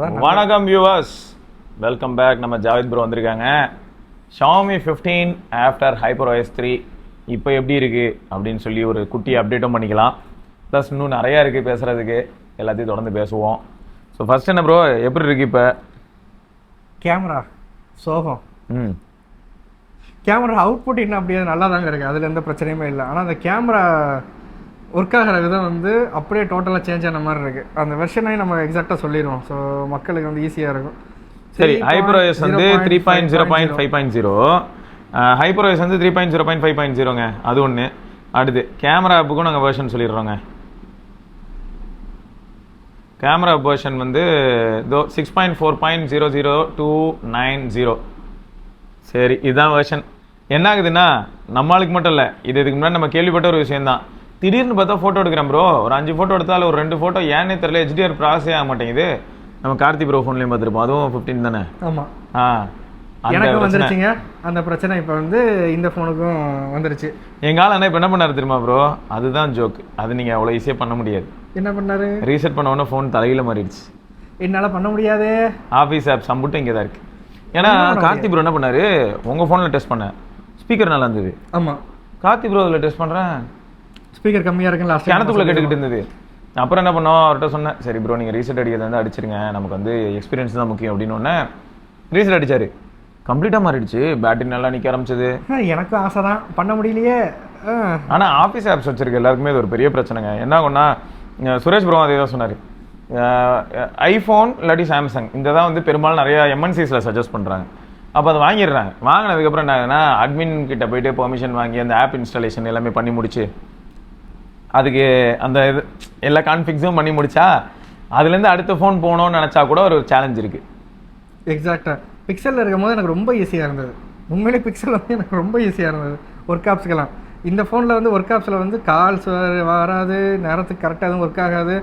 வணக்கம் viewers, welcome back. நம்ம Javid bro வந்திருக்காங்க. Xiaomi 15 ஆஃப்டர் HyperOS 3 இப்போ எப்படி இருக்கு அப்படின்னு சொல்லி ஒரு குட்டி அப்டேட்டும் பண்ணிக்கலாம். ப்ளஸ் இன்னும் நிறையா இருக்குது பேசுகிறதுக்கு, எல்லாத்தையும் தொடர்ந்து பேசுவோம். ஸோ ஃபர்ஸ்ட் என்ன ப்ரோ, எப்படி இருக்கு இப்போ கேமரா? சோகம். கேமரா அவுட்புட் இன்னும் அப்படியே நல்லா தாங்க இருக்குது, அதில் எந்த பிரச்சனையுமே இல்லை. ஆனால் அந்த கேமரா ஒர்க் ஆகிற விதம் வந்து அப்படியே டோட்டலாக சேஞ்ச் ஆன மாதிரி இருக்குது. அந்த வெர்ஷனையும் நம்ம எக்ஸாக்டாக சொல்லிடுவோம், ஸோ மக்களுக்கு வந்து ஈஸியாக இருக்கும். சரி, HyperOS வந்து 3.0.5.0, HyperOS வந்து 3.0.5.0ங்க, அது ஒன்று. அடுத்து கேமரா ஆப்புக்கும் நாங்கள் வெர்ஷன் சொல்லிடுறோங்க. கேமரா வெர்ஷன் வந்து 6.4.00290. சரி, இதுதான் வெர்ஷன். என்ன ஆகுதுன்னா, நம்மளுக்கு மட்டும் இல்லை, இதுக்கு முன்னாடி நம்ம கேள்விப்பட்ட ஒரு விஷயம்தான். திடீர்னு பார்த்தா ஃபோட்டோ எடுக்கிறேன் ப்ரோ, ஒரு 5 ஃபோட்டோ எடுத்தாலும் ஒரு 2 ஃபோட்டோ ஏன்னே தெரியல, HDR ப்ராசஸே ஆக மாட்டேங்குது. நம்ம கார்த்தி ப்ரோ ஃபோன்லேயும் பார்த்துருப்போம், அதுவும் 15 தானே. ஆமாம், எனக்கு வந்துருச்சுங்க அந்த பிரச்சனை. இப்போ வந்து இந்த ஃபோனுக்கும் வந்துருச்சு. எங்கால அண்ணா இப்போ என்ன பண்ணாரு தெரியுமா ப்ரோ? அதுதான் ஜோக். அது நீங்கள் அவ்வளோ ஈஸியாக பண்ண முடியாது. என்ன பண்ணாரு? ரீசெட் பண்ண உடனே ஃபோன் தலையில் மாறிடுச்சு. என்னால் பண்ண முடியாது. ஆஃபீஸ் ஆப்ஸ் அம்புட்டும் இங்கே தான் இருக்குது. ஏன்னா கார்த்தி ப்ரோ என்ன பண்ணாரு, உங்கள் ஃபோனில் டெஸ்ட் பண்ணேன், ஸ்பீக்கர் நல்லா இருந்தது. ஆமாம், கார்த்தி ப்ரோ அதில் டெஸ்ட் பண்ணுறேன், ஸ்பீக்கர் கம்மியாக இருக்குன்னு லாஸ்ட் கிணத்துக்குள்ளே கேட்டுக்கிட்டு இருந்தது. அப்புறம் என்ன பண்ணோம், அவர்கிட்ட சொன்னேன், சரி ப்ரோ நீங்கள் ரீசெட் அடிக்கிறது வந்து அடிச்சிருங்க, நமக்கு வந்து எக்ஸ்பீரியன்ஸ் தான் முக்கியம் அப்படின்னு ஒன்று. ரீசெட் அடித்தார், கம்ப்ளீட்டாக மாறிடுச்சு, பேட்டரி நல்லா நிற்க ஆரம்பிச்சது. எனக்கும் ஆசை தான், பண்ண முடியலையே. ஆனால் ஆஃபீஸ் ஆப்ஸ் வச்சிருக்க எல்லாருக்குமே இது ஒரு பெரிய பிரச்சனைங்க. என்ன ஆகும்னா, சுரேஷ் ப்ரோ அதே தான் சொன்னார், ஐஃபோன் இல்லாட்டி சாம்சங் இந்த தான் வந்து பெரும்பாலும் நிறைய எம்என்சிஸில் சஜஸ்ட் பண்ணுறாங்க. அப்போ அதை வாங்கிடுறாங்க. வாங்கினதுக்கப்புறம் என்ன ஆகுதுன்னா, அட்மின் கிட்ட போயிட்டு பெர்மிஷன் வாங்கி அந்த ஆப் இன்ஸ்டாலேஷன் எல்லாமே பண்ணி முடிச்சு, அதுக்கு அந்த இது எல்லா கான்ஃபிக்ஸும் பண்ணி முடிச்சா, அதுலேருந்து அடுத்த ஃபோன் போகணும்னு நினச்சா கூட ஒரு சேலஞ்ச் இருக்குது. எக்ஸாக்டாக பிக்சலில் இருக்கும் போது எனக்கு ரொம்ப ஈஸியாக இருந்தது. உண்மையிலே பிக்சல் வந்து எனக்கு ரொம்ப ஈஸியாக இருந்தது ஒர்க் ஆப்ஸ்க்கெல்லாம். இந்த ஃபோனில் வந்து ஒர்க் ஆப்ஸில் வந்து கால்ஸ் வராது, நேரத்துக்கு கரெக்டாக எதுவும் ஒர்க் ஆகாது.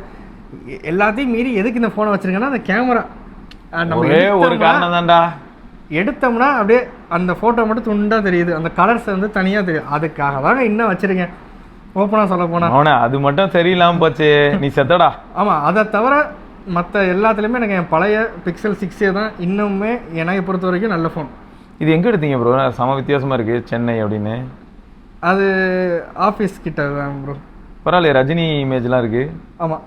எல்லாத்தையும் மீறி எதுக்கு இந்த ஃபோனை வச்சுருக்கேன்னா, அந்த கேமரா ஒரே ஒரு காரணம் தான்டா. எடுத்தோம்னா அப்படியே அந்த ஃபோட்டோ மட்டும் துண்டாக தெரியுது, அந்த கலர்ஸ் வந்து தனியாக தெரியுது. அதுக்காக தாங்க இன்னும் வச்சுருக்கேன். ஓப்பனாக சொல்ல போனால் அது மட்டும் தெரியலாம போச்சு, நீ செத்தடா. ஆமாம், அதை தவிர மற்ற எல்லாத்துலேயுமே எனக்கு என் பழைய பிக்சல் 6 தான் இன்னுமே எனக்கு பொறுத்த வரைக்கும் நல்ல ஃபோன். இது எங்கே எடுத்தீங்க ப்ரோ? சம வித்தியாசமாக இருக்குது, சென்னை அப்படின்னு. அது ஆஃபீஸ் கிட்ட தான் ப்ரோ. பரவாயில்ல, ரஜினி இமேஜ்லாம் இருக்குது. ஆமாம்,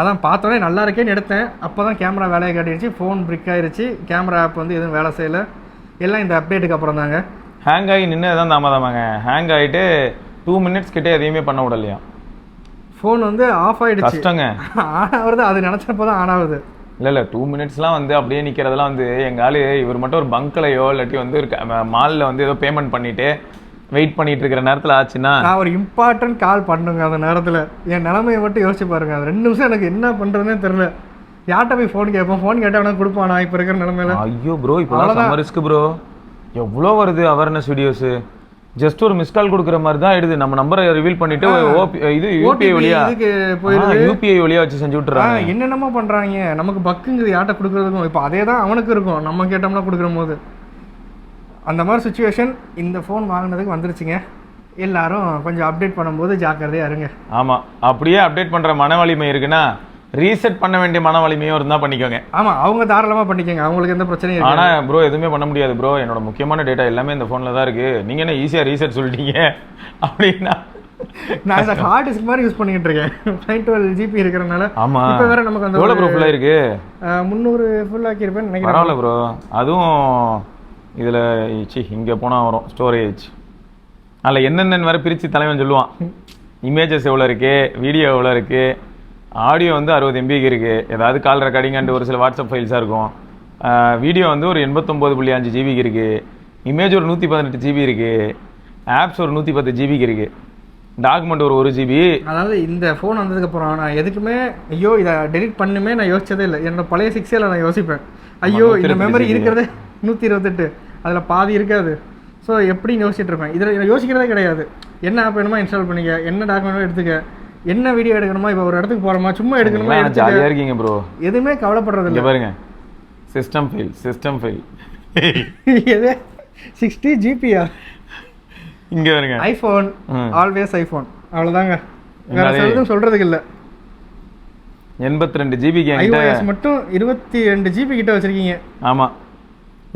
அதான் பார்த்தோன்னே நல்லா இருக்கேன்னு எடுத்தேன். அப்போ தான் கேமரா வேலையை காட்டிடுச்சு, ஃபோன் பிரிக் ஆயிடுச்சு, கேமரா ஆப் வந்து எதுவும் வேலை செய்யலை. எல்லாம் இந்த அப்டேட்டுக்கு அப்புறம் தாங்க. ஹேங் ஆகி நின்று தான் தாமதமாங்க. ஹேங் ஆகிட்டு 2 மினிட்ஸ் கிட்டே எதையுமே பண்ண விடலையா, ஃபோன் வந்து ஆஃப் ஆகிடுச்சு. கஷ்டங்க. ஆன் ஆகுது, அது நினச்சப்போ தான் ஆன் ஆகுது. இல்லை 2 மினிட்ஸ்லாம் வந்து அப்படியே நிற்கிறதெல்லாம் வந்து எங்கள் ஆள் இவர் மட்டும் ஒரு பங்க்லையோ இல்லாட்டி வந்து ஒரு மாலில் வந்து ஏதோ பேமெண்ட் பண்ணிவிட்டு வெயிட் பண்ணிட்டு இருக்கிற நேரத்தில் ஆச்சுன்னா, நான் ஒரு இம்பார்ட்டன்ட் கால் பண்ணுங்க அந்த நேரத்தில். என் நிலைமையை மட்டும் யோசிச்சு பாருங்க. அது 2 நிமிஷம் எனக்கு என்ன பண்ணுறதுனே தெரில. யார்கிட்ட போய் ஃபோன் கேட்போம், ஃபோன் கேட்டால் வேணா கொடுப்பானா இப்போ இருக்கிற நிலமையில? ஐயோ ப்ரோ, இப்போ ரிஸ்க் ப்ரோ. எவ்வளோ வருது அவேர்னஸ் வீடியோஸு, ஜஸ்ட் ஒரு மிஸ் கால் கொடுக்குற மாதிரி தான் எடுது. நம்ம நம்பரை ரிவீல் பண்ணிட்டு இது யூபிஐ வழியா யூபிஐ வழியா வச்சு செஞ்சு விட்டுறாங்க. என்னென்னமோ பண்றாங்க. நமக்கு பக்குங்குது யார்ட்ட கொடுக்குறதுக்கும். இப்போ அதே தான் அவனுக்கு இருக்கும், நம்ம கேட்டோம்னா கொடுக்குற போது. அந்த மாதிரி சுச்சுவேஷன் இந்த ஃபோன் வாங்கினதுக்கு வந்துருச்சுங்க. எல்லாரும் கொஞ்சம் அப்டேட் பண்ணும்போது ஜாக்கிரதையா இருங்க. ஆமாம், அப்படியே அப்டேட் பண்ணுற மன வலிமை இருக்குன்னா ரீசெட் பண்ண வேண்டிய மன வலிமையும் இருந்தால் பண்ணிக்கோங்க. ஆமாம், அவங்க தாராளமாக பண்ணிக்கோங்க, அவங்களுக்கு எந்த பிரச்சனையும் இல்லை. ஆனால் ப்ரோ எதுவுமே பண்ண முடியாது ப்ரோ, என்னோட முக்கியமான டேட்டா எல்லாமே இந்த ஃபோனில் தான் இருக்குது, நீங்கள் என்ன ஈஸியாக ரீசெட் சொல்லிட்டீங்க அப்படின்னா. நான் இந்த ஹார்ட் டிஸ்க் மாதிரி யூஸ் பண்ணிக்கிட்டு இருக்கேன். 512 GB இருக்கிறனால. ஆமாம், இப்போ வேறு நமக்கு அந்த எவ்வளோ ப்ரோ ஃபுல்லாக இருக்குது? 300 ஃபுல்லாக்கியிருப்பேன் நினைக்கிறேன். பரவாயில்ல ப்ரோ. அதுவும் இதில் இங்கே போனால் வரும் ஸ்டோரேஜ், அதில் என்னென்னு வேறு பிரித்து தலைவன் சொல்லுவான். இமேஜஸ் எவ்வளோ இருக்குது, வீடியோ எவ்வளோ இருக்குது, ஆடியோ வந்து 60 MB இருக்குது, ஏதாவது கால் ரெக்கார்டிங் அண்ட் ஒரு சில வாட்ஸ்அப் ஃபைல்ஸாக இருக்கும். வீடியோ வந்து ஒரு 89.5 GB இருக்குது, இமேஜ் ஒரு 118 GB இருக்குது, ஆப்ஸ் ஒரு 110 GB இருக்குது, டாக்குமெண்ட் ஒரு 1 GB. அதாவது இந்த ஃபோன் வந்ததுக்கப்புறம் நான் எதுக்குமே ஐயோ இதை டெலிட் பண்ணுமே நான் யோசிச்சதே இல்லை. என்னோட பழைய 6 நான் யோசிப்பேன், ஐயோ இந்த மெமரி இருக்கிறதே 128, அதில் பாதி இருக்காது. ஸோ எப்படின்னு யோசிச்சுட்டு இருப்பேன். இதில் யோசிக்கிறதே கிடையாது. என்ன ஆப் வேணுமா இன்ஸ்டால் பண்ணிக்க, என்ன டாக்குமெண்ட் எடுத்துக்க, என்ன வீடியோ எடுக்கணுமா, இப்போ ஒரு இடத்துக்கு போகிறோமா சும்மா எடுக்கணுமா, ஜாலியாக இருக்கீங்க ப்ரோ, எதுவுமே கவலைப்படுறது இல்லை. பாருங்க, சிஸ்டம் ஃபெயில் எது 60 GB-யா? இங்கே வருங்க, ஐஃபோன் ஆல்வேஸ் ஐஃபோன், அவ்வளோதாங்க, வேறு எதுவும் சொல்கிறதுக்கு இல்லை. 82 ஜிபிக்கு iOS மட்டும் 22 GB கிட்ட வச்சிருக்கீங்க. ஆமா,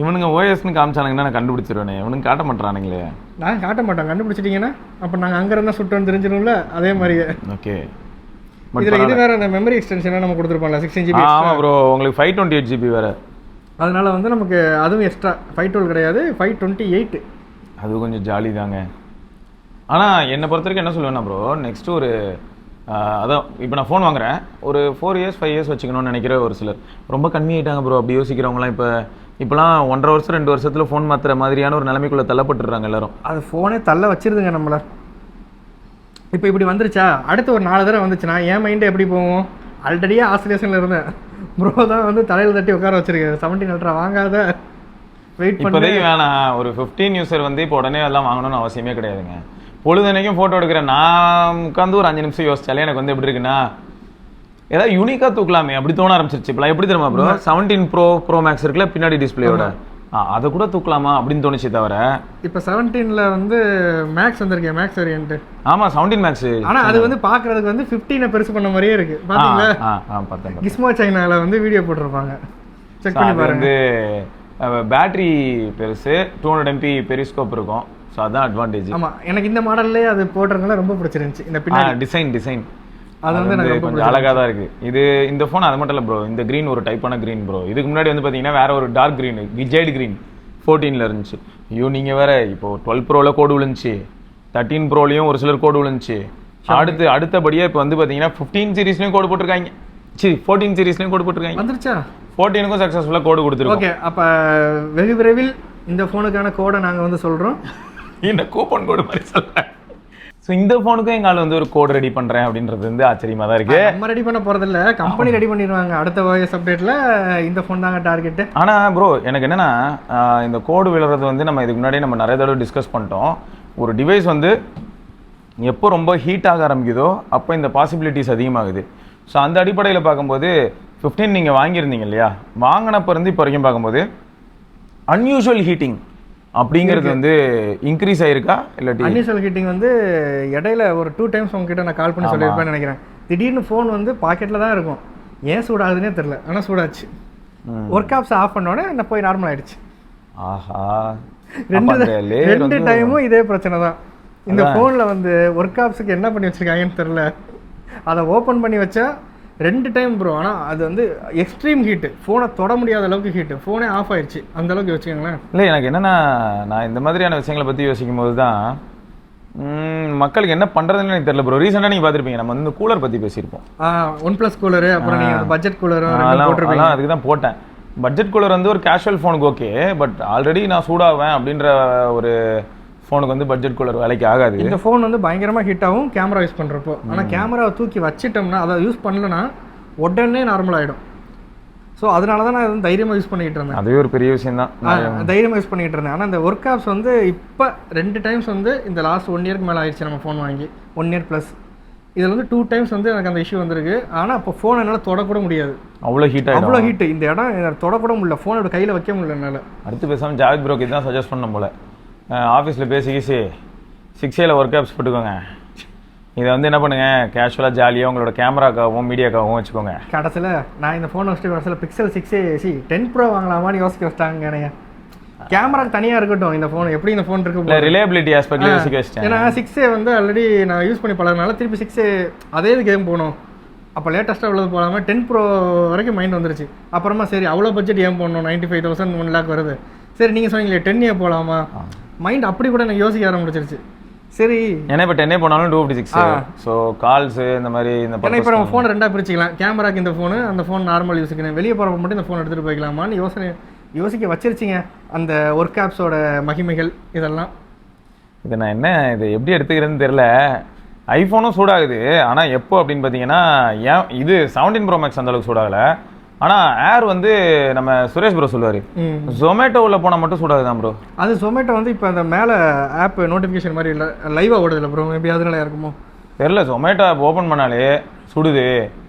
இவனுங்க ஓஎஸ்ன்னு காமிச்சானுங்கன்னா நான் கண்டுபிடிச்சிருவேனே, இவனுங்க காட்ட மாட்டானுங்களே. நான் காட்ட மாட்டேன், கண்டுபிடிச்சிட்டீங்கன்னா அப்போ நாங்கள் அங்கே இருந்தால் சுட்டோன்னு தெரிஞ்சிடும்ல. அதே மாதிரியே ஓகே. இதில் இது வேறு அந்த மெமரி எக்ஸ்டென்ஷனாக நம்ம கொடுத்துருப்போம்ல 16 GB. ஆமாம் ப்ரோ, உங்களுக்கு 528 GB வேறு. அதனால வந்து நமக்கு அதுவும் எக்ஸ்ட்ரா 512 கிடையாது, 528. அது கொஞ்சம் ஜாலி தாங்க. ஆனால் என்னை பொறுத்த வரைக்கும் என்ன சொல்லுவேன்னா ப்ரோ, நெக்ஸ்ட் ஒரு அதான் இப்போ நான் ஃபோன் வாங்குறேன், ஒரு 4 years 5 years வச்சுக்கணும்னு நினைக்கிற ஒரு சிலர் ரொம்ப கம்மியாயிட்டாங்க ப்ரோ. அப்படி யோசிக்கிறவங்களாம் இப்போலாம் 1.5 வருஷம் 2 வருஷத்தில் ஃபோன் மாற்றுற மாதிரியான ஒரு நிலைமைக்குள்ளே தள்ளப்பட்டுறாங்க எல்லாரும். அது ஃபோனே தள்ள வச்சிருதுங்க நம்மள. இப்போ இப்படி வந்துருச்சா, அடுத்து ஒரு 4 தடவை வந்துச்சுன்னா என் மைண்டு எப்படி போகும்? ஆல்ரெடியே ஆசிலேஷனில் இருந்தேன், ப்ரோ தான் வந்து தலையில் தட்டி உட்கார வச்சிருக்கேன். 17 Ultra வாங்காத, வெயிட் பண்ணி வேணாம். ஒரு 15 யூசர் வந்து இப்போ உடனே எல்லாம் வாங்கணும்னு அவசியமே கிடையாதுங்க. பொழுதுனைக்கும் ஃபோட்டோ எடுக்கிறேன், நான் உட்காந்து ஒரு 5 நிமிஷம் யோசிச்சாலே எனக்கு வந்து எப்படி இருக்குன்னா, ஏதாவது யூனிக்காக தூக்கலாமே அப்படி தோண ஆரம்பிச்சிருச்சு. இப்போலாம் எப்படி தெரியுமா ப்ரோ, 17 Pro Max இருக்குல்ல பின்னாடி டிஸ்பிளேயோட, அதை கூட தூக்கலாமா அப்படின்னு தோணுச்சு. தவிர இப்போ 17ல வந்து மேக்ஸ் வந்திருக்கேன், மேக்ஸ் வேரியன்ட். ஆமாம் 17 மேக்ஸ். ஆனால் அது வந்து பார்க்கறதுக்கு வந்து 15 பெருசு பண்ண மாதிரியே இருக்கு. பார்த்தீங்களா? பார்த்தேன். கிஸ்மோ சைனால வந்து வீடியோ போட்டிருப்பாங்க, செக் பண்ணி பாருங்க. பேட்டரி பெருசு, 200 MP பெரிஸ்கோப் இருக்கும். ஸோ அதான் அட்வான்டேஜ். ஆமாம், எனக்கு இந்த மாடல்லே அது போட்டிருக்கனால ரொம்ப பிடிச்சிருந்துச்சு. இந்த பின்னாடி டிசைன் அது வந்து எனக்கு கொஞ்சம் அழகாக தான் இருக்கு. இந்த ஃபோன் அது மட்டும் இல்லை ப்ரோ, இந்த க்ரீன் ஒரு டைப்பான க்ரீன் ப்ரோ. இதுக்கு முன்னாடி வந்து பார்த்தீங்கன்னா வேற ஒரு டார்க் க்ரீன் ஜெய்டு க்ரீன் 14ல இருந்துச்சு. ஐயோ நீங்கள் வேற இப்போ 12 Proல கோடு விழுந்துச்சு, 13 Proலையும் ஒரு சிலர் கோடு விழுந்துச்சு. அடுத்தபடியாக இப்போ வந்து பார்த்தீங்கன்னா 15 சீரீஸ்லையும் கோடு போட்டிருக்காங்க. 14 சீரீஸ்லையும் கோடு போட்டிருக்காங்க. வந்துருச்சா? 14க்கும் சக்ஸஸ்ஃபுல்லாக கோடு கொடுத்துருக்கோம். ஓகே, அப்போ வெகு விரைவில் இந்த ஃபோனுக்கான கோடை நாங்கள் வந்து சொல்கிறோம். இந்த கூப்பன் கோடு மாதிரி சொல்கிறேன். ஸோ இந்த ஃபோனுக்கும் எங்கால் வந்து ஒரு கோடு ரெடி பண்ணுறேன் அப்படின்றது வந்து ஆச்சரியமாக தான் இருக்குது. நம்ம ரெடி பண்ண போகிறதில்ல, கம்பெனி ரெடி பண்ணிடுவாங்க. அடுத்த OS அப்டேட்டில் இந்த ஃபோன் தாங்க டார்கெட்டு. ஆனால் ப்ரோ எனக்கு என்னென்னா, இந்த கோடு விழுறது வந்து நம்ம இதுக்கு முன்னாடி நம்ம நிறைய தடவை டிஸ்கஸ் பண்ணிட்டோம். ஒரு டிவைஸ் வந்து எப்போ ரொம்ப ஹீட் ஆக ஆரம்பிக்குதோ அப்போ இந்த பாசிபிலிட்டிஸ் அதிகமாகுது. ஸோ அந்த அடிப்படையில் பார்க்கும்போது 15 நீங்கள் வாங்கியிருந்தீங்க இல்லையா, வாங்கினப்போ இருந்து இப்போ வரைக்கும் பார்க்கும்போது அன்யூஷுவல் ஹீட்டிங் அப்படிங்கிறது வந்து இன்க்ரீஸ் ஆயிருக்கா இல்லாட்டி? அன்யூஷுவல் ஹீட்டிங் வந்து இடையில ஒரு 2 times உங்ககிட்ட நான் கால் பண்ணி சொல்லியிருப்பேன்னு நினைக்கிறேன். திடீர்னு ஃபோன் வந்து பாக்கெட்டில் தான் இருக்கும், ஏன் சூடாகுதுன்னே தெரில, ஆனால் சூடாச்சு. ஒர்க் ஆப்ஸ் ஆஃப் பண்ணோடனே என்ன போய் நார்மல் ஆயிடுச்சு. ஆஹா, 2 டைமும் இதே பிரச்சனை தான். இந்த ஃபோனில் வந்து ஒர்க் ஆப்ஸுக்கு என்ன பண்ணி வச்சுருக்காங்கன்னு தெரில. அதை ஓப்பன் பண்ணி வச்சா 2 டைம் ப்ரோ. ஆனால் அது வந்து எக்ஸ்ட்ரீம் ஹீட்டு, ஃபோனை தொட முடியாத அளவுக்கு ஹீட்டு, ஃபோனே ஆஃப் ஆயிடுச்சு அந்த அளவுக்கு வச்சுக்கோங்களேன். இல்லை எனக்கு என்னென்னா, நான் இந்த மாதிரியான விஷயங்களை பற்றி யோசிக்கும் போது தான் மக்களுக்கு என்ன பண்ணுறதுன்னு எனக்கு தெரியல ப்ரோ. ரீசெண்டாக நீங்கள் பார்த்துருப்பீங்க, நம்ம வந்து கூலர் பற்றி பேசியிருப்போம். OnePlus கூலரு, அப்புறம் நீங்கள் பட்ஜெட் கூலரும் போட்டிருப்பீங்க. அதுக்கு தான் போட்டேன். பட்ஜெட் கூலர் வந்து ஒரு கேஷுவல் ஃபோனுக்கு ஓகே, பட் ஆல்ரெடி நான் சூடாவேன் அப்படின்ற ஒரு ஃபோனுக்கு வந்து பட்ஜெட் கூலர் வேலைக்கு ஆகாது. இந்த ஃபோன் வந்து பயங்கரமாக ஹீட் ஆகும் கேமரா யூஸ் பண்ணுறப்போ. ஆனால் கேமராவை தூக்கி வச்சிட்டோம்னா, அதை யூஸ் பண்ணலன்னா உடனே நார்மல் ஆகிடும். ஸோ அதனால தான் நான் வந்து தைரியமாக யூஸ் பண்ணிக்கிட்டு இருந்தேன். அதுவே ஒரு பெரிய விஷயம் தான், தைரியமாக யூஸ் பண்ணிக்கிட்டு இருந்தேன். ஆனால் இந்த ஒர்க் ஆப்ஸ் வந்து இப்போ 2 times வந்து இந்த லாஸ்ட் 1 yearக்கு மேலே ஆயிடுச்சு நம்ம ஃபோன் வாங்கி, 1 year +. இதில் வந்து 2 times வந்து எனக்கு அந்த இஷ்யூ வந்திருக்கு. ஆனால் இப்போ ஃபோன் என்னால் தொடக்கூட முடியாது, அவ்வளோ ஹீட்டு. இந்த இடம் தொடக்கூட முடியல, ஃபோன் இப்படி கையில் வைக்க முடியல என்னால். அடுத்து பேசாமல் ஜாவித் ப்ரோக்கு தான் சஜஸ்ட் பண்ண போல, ஆஃபீஸில் பேசி 6Aல ஒர்க் ஆப்ஸ் போட்டுக்கோங்க. இதை வந்து என்ன பண்ணுங்க, கேஷுவலாக ஜாலியாக உங்களோட கேமராக்காகவும் மீடியாக்காகவும் வச்சுக்கோங்க. கடைசியில் நான் இந்த ஃபோன் வச்சுட்டு கடைசியில் Pixel 6a 10 Pro வாங்கலாமான்னு யோசிக்க வச்சிட்டாங்க. எனக்கு கேமராக்கு தனியாக இருக்கட்டும், இந்த ஃபோன் எப்படி இந்த ஃபோன் இருக்கு ரிலேபிலிட்டி ஆஸ்பெக்ட்ல யோசிக்க வச்சிட்டேன். ஏன்னா 6a வந்து ஆல்ரெடி நான் யூஸ் பண்ணி பழகினால திருப்பி 6a அதே கேம் போகணும். அப்போ லேட்டஸ்ட்டாக உள்ளது போகாமல் 10 Pro வரைக்கும் மைண்ட் வந்துருச்சு. அப்புறமா சரி அவ்வளோ பட்ஜெட் ஏன் போடணும், 95,000 1 lakh வருது, சரி நீங்கள் சொன்னீங்களே 10A போகலாமா, மைண்ட் அப்படி கூட எனக்கு யோசிக்க ஆரம்பிச்சிருச்சு. சரி ஏன்னா இப்போ 10A போனாலும் 256. ஸோ கால்ஸு இந்த மாதிரி இந்த ஏன்னா இப்போ நம்ம ஃபோனை 2ஆக பிரிச்சிக்கலாம், கேமராக்கு இந்த ஃபோனு, அந்த ஃபோன் நார்மல் யூஸுக்கு, வெளியே போகிறப்ப மட்டும் இந்த ஃபோன் எடுத்துகிட்டு போய்க்கலாமான்னு யோசிக்க வச்சிருச்சிங்க அந்த ஒர்க் ஆப்ஸோட மகிமைகள் இதெல்லாம். இது நான் என்ன இது எப்படி எடுத்துக்கிறேன்னு தெரில. ஐஃபோனும் சூடாகுது, ஆனால் எப்போ அப்படின்னு பார்த்தீங்கன்னா, ஏன் இது 17 Pro Max அந்த அளவுக்கு சூடாகலை. ஆனால் ஏர் வந்து நம்ம சுரேஷ் ப்ரோ சொல்லுவார், ஜொமேட்டோவில் போனால் மட்டும் சூடாகுதான் ப்ரோ. அது ஜொமேட்டோ வந்து இப்போ அந்த மேலே ஆப் நோட்டிஃபிகேஷன் மாதிரி இல்லை, லைவாக ஓடுதில்ல ப்ரோ, மேபி அதனால இருக்குமோ தெரில. ஜொமேட்டோ ஆப் ஓப்பன் பண்ணாலே சுடுது,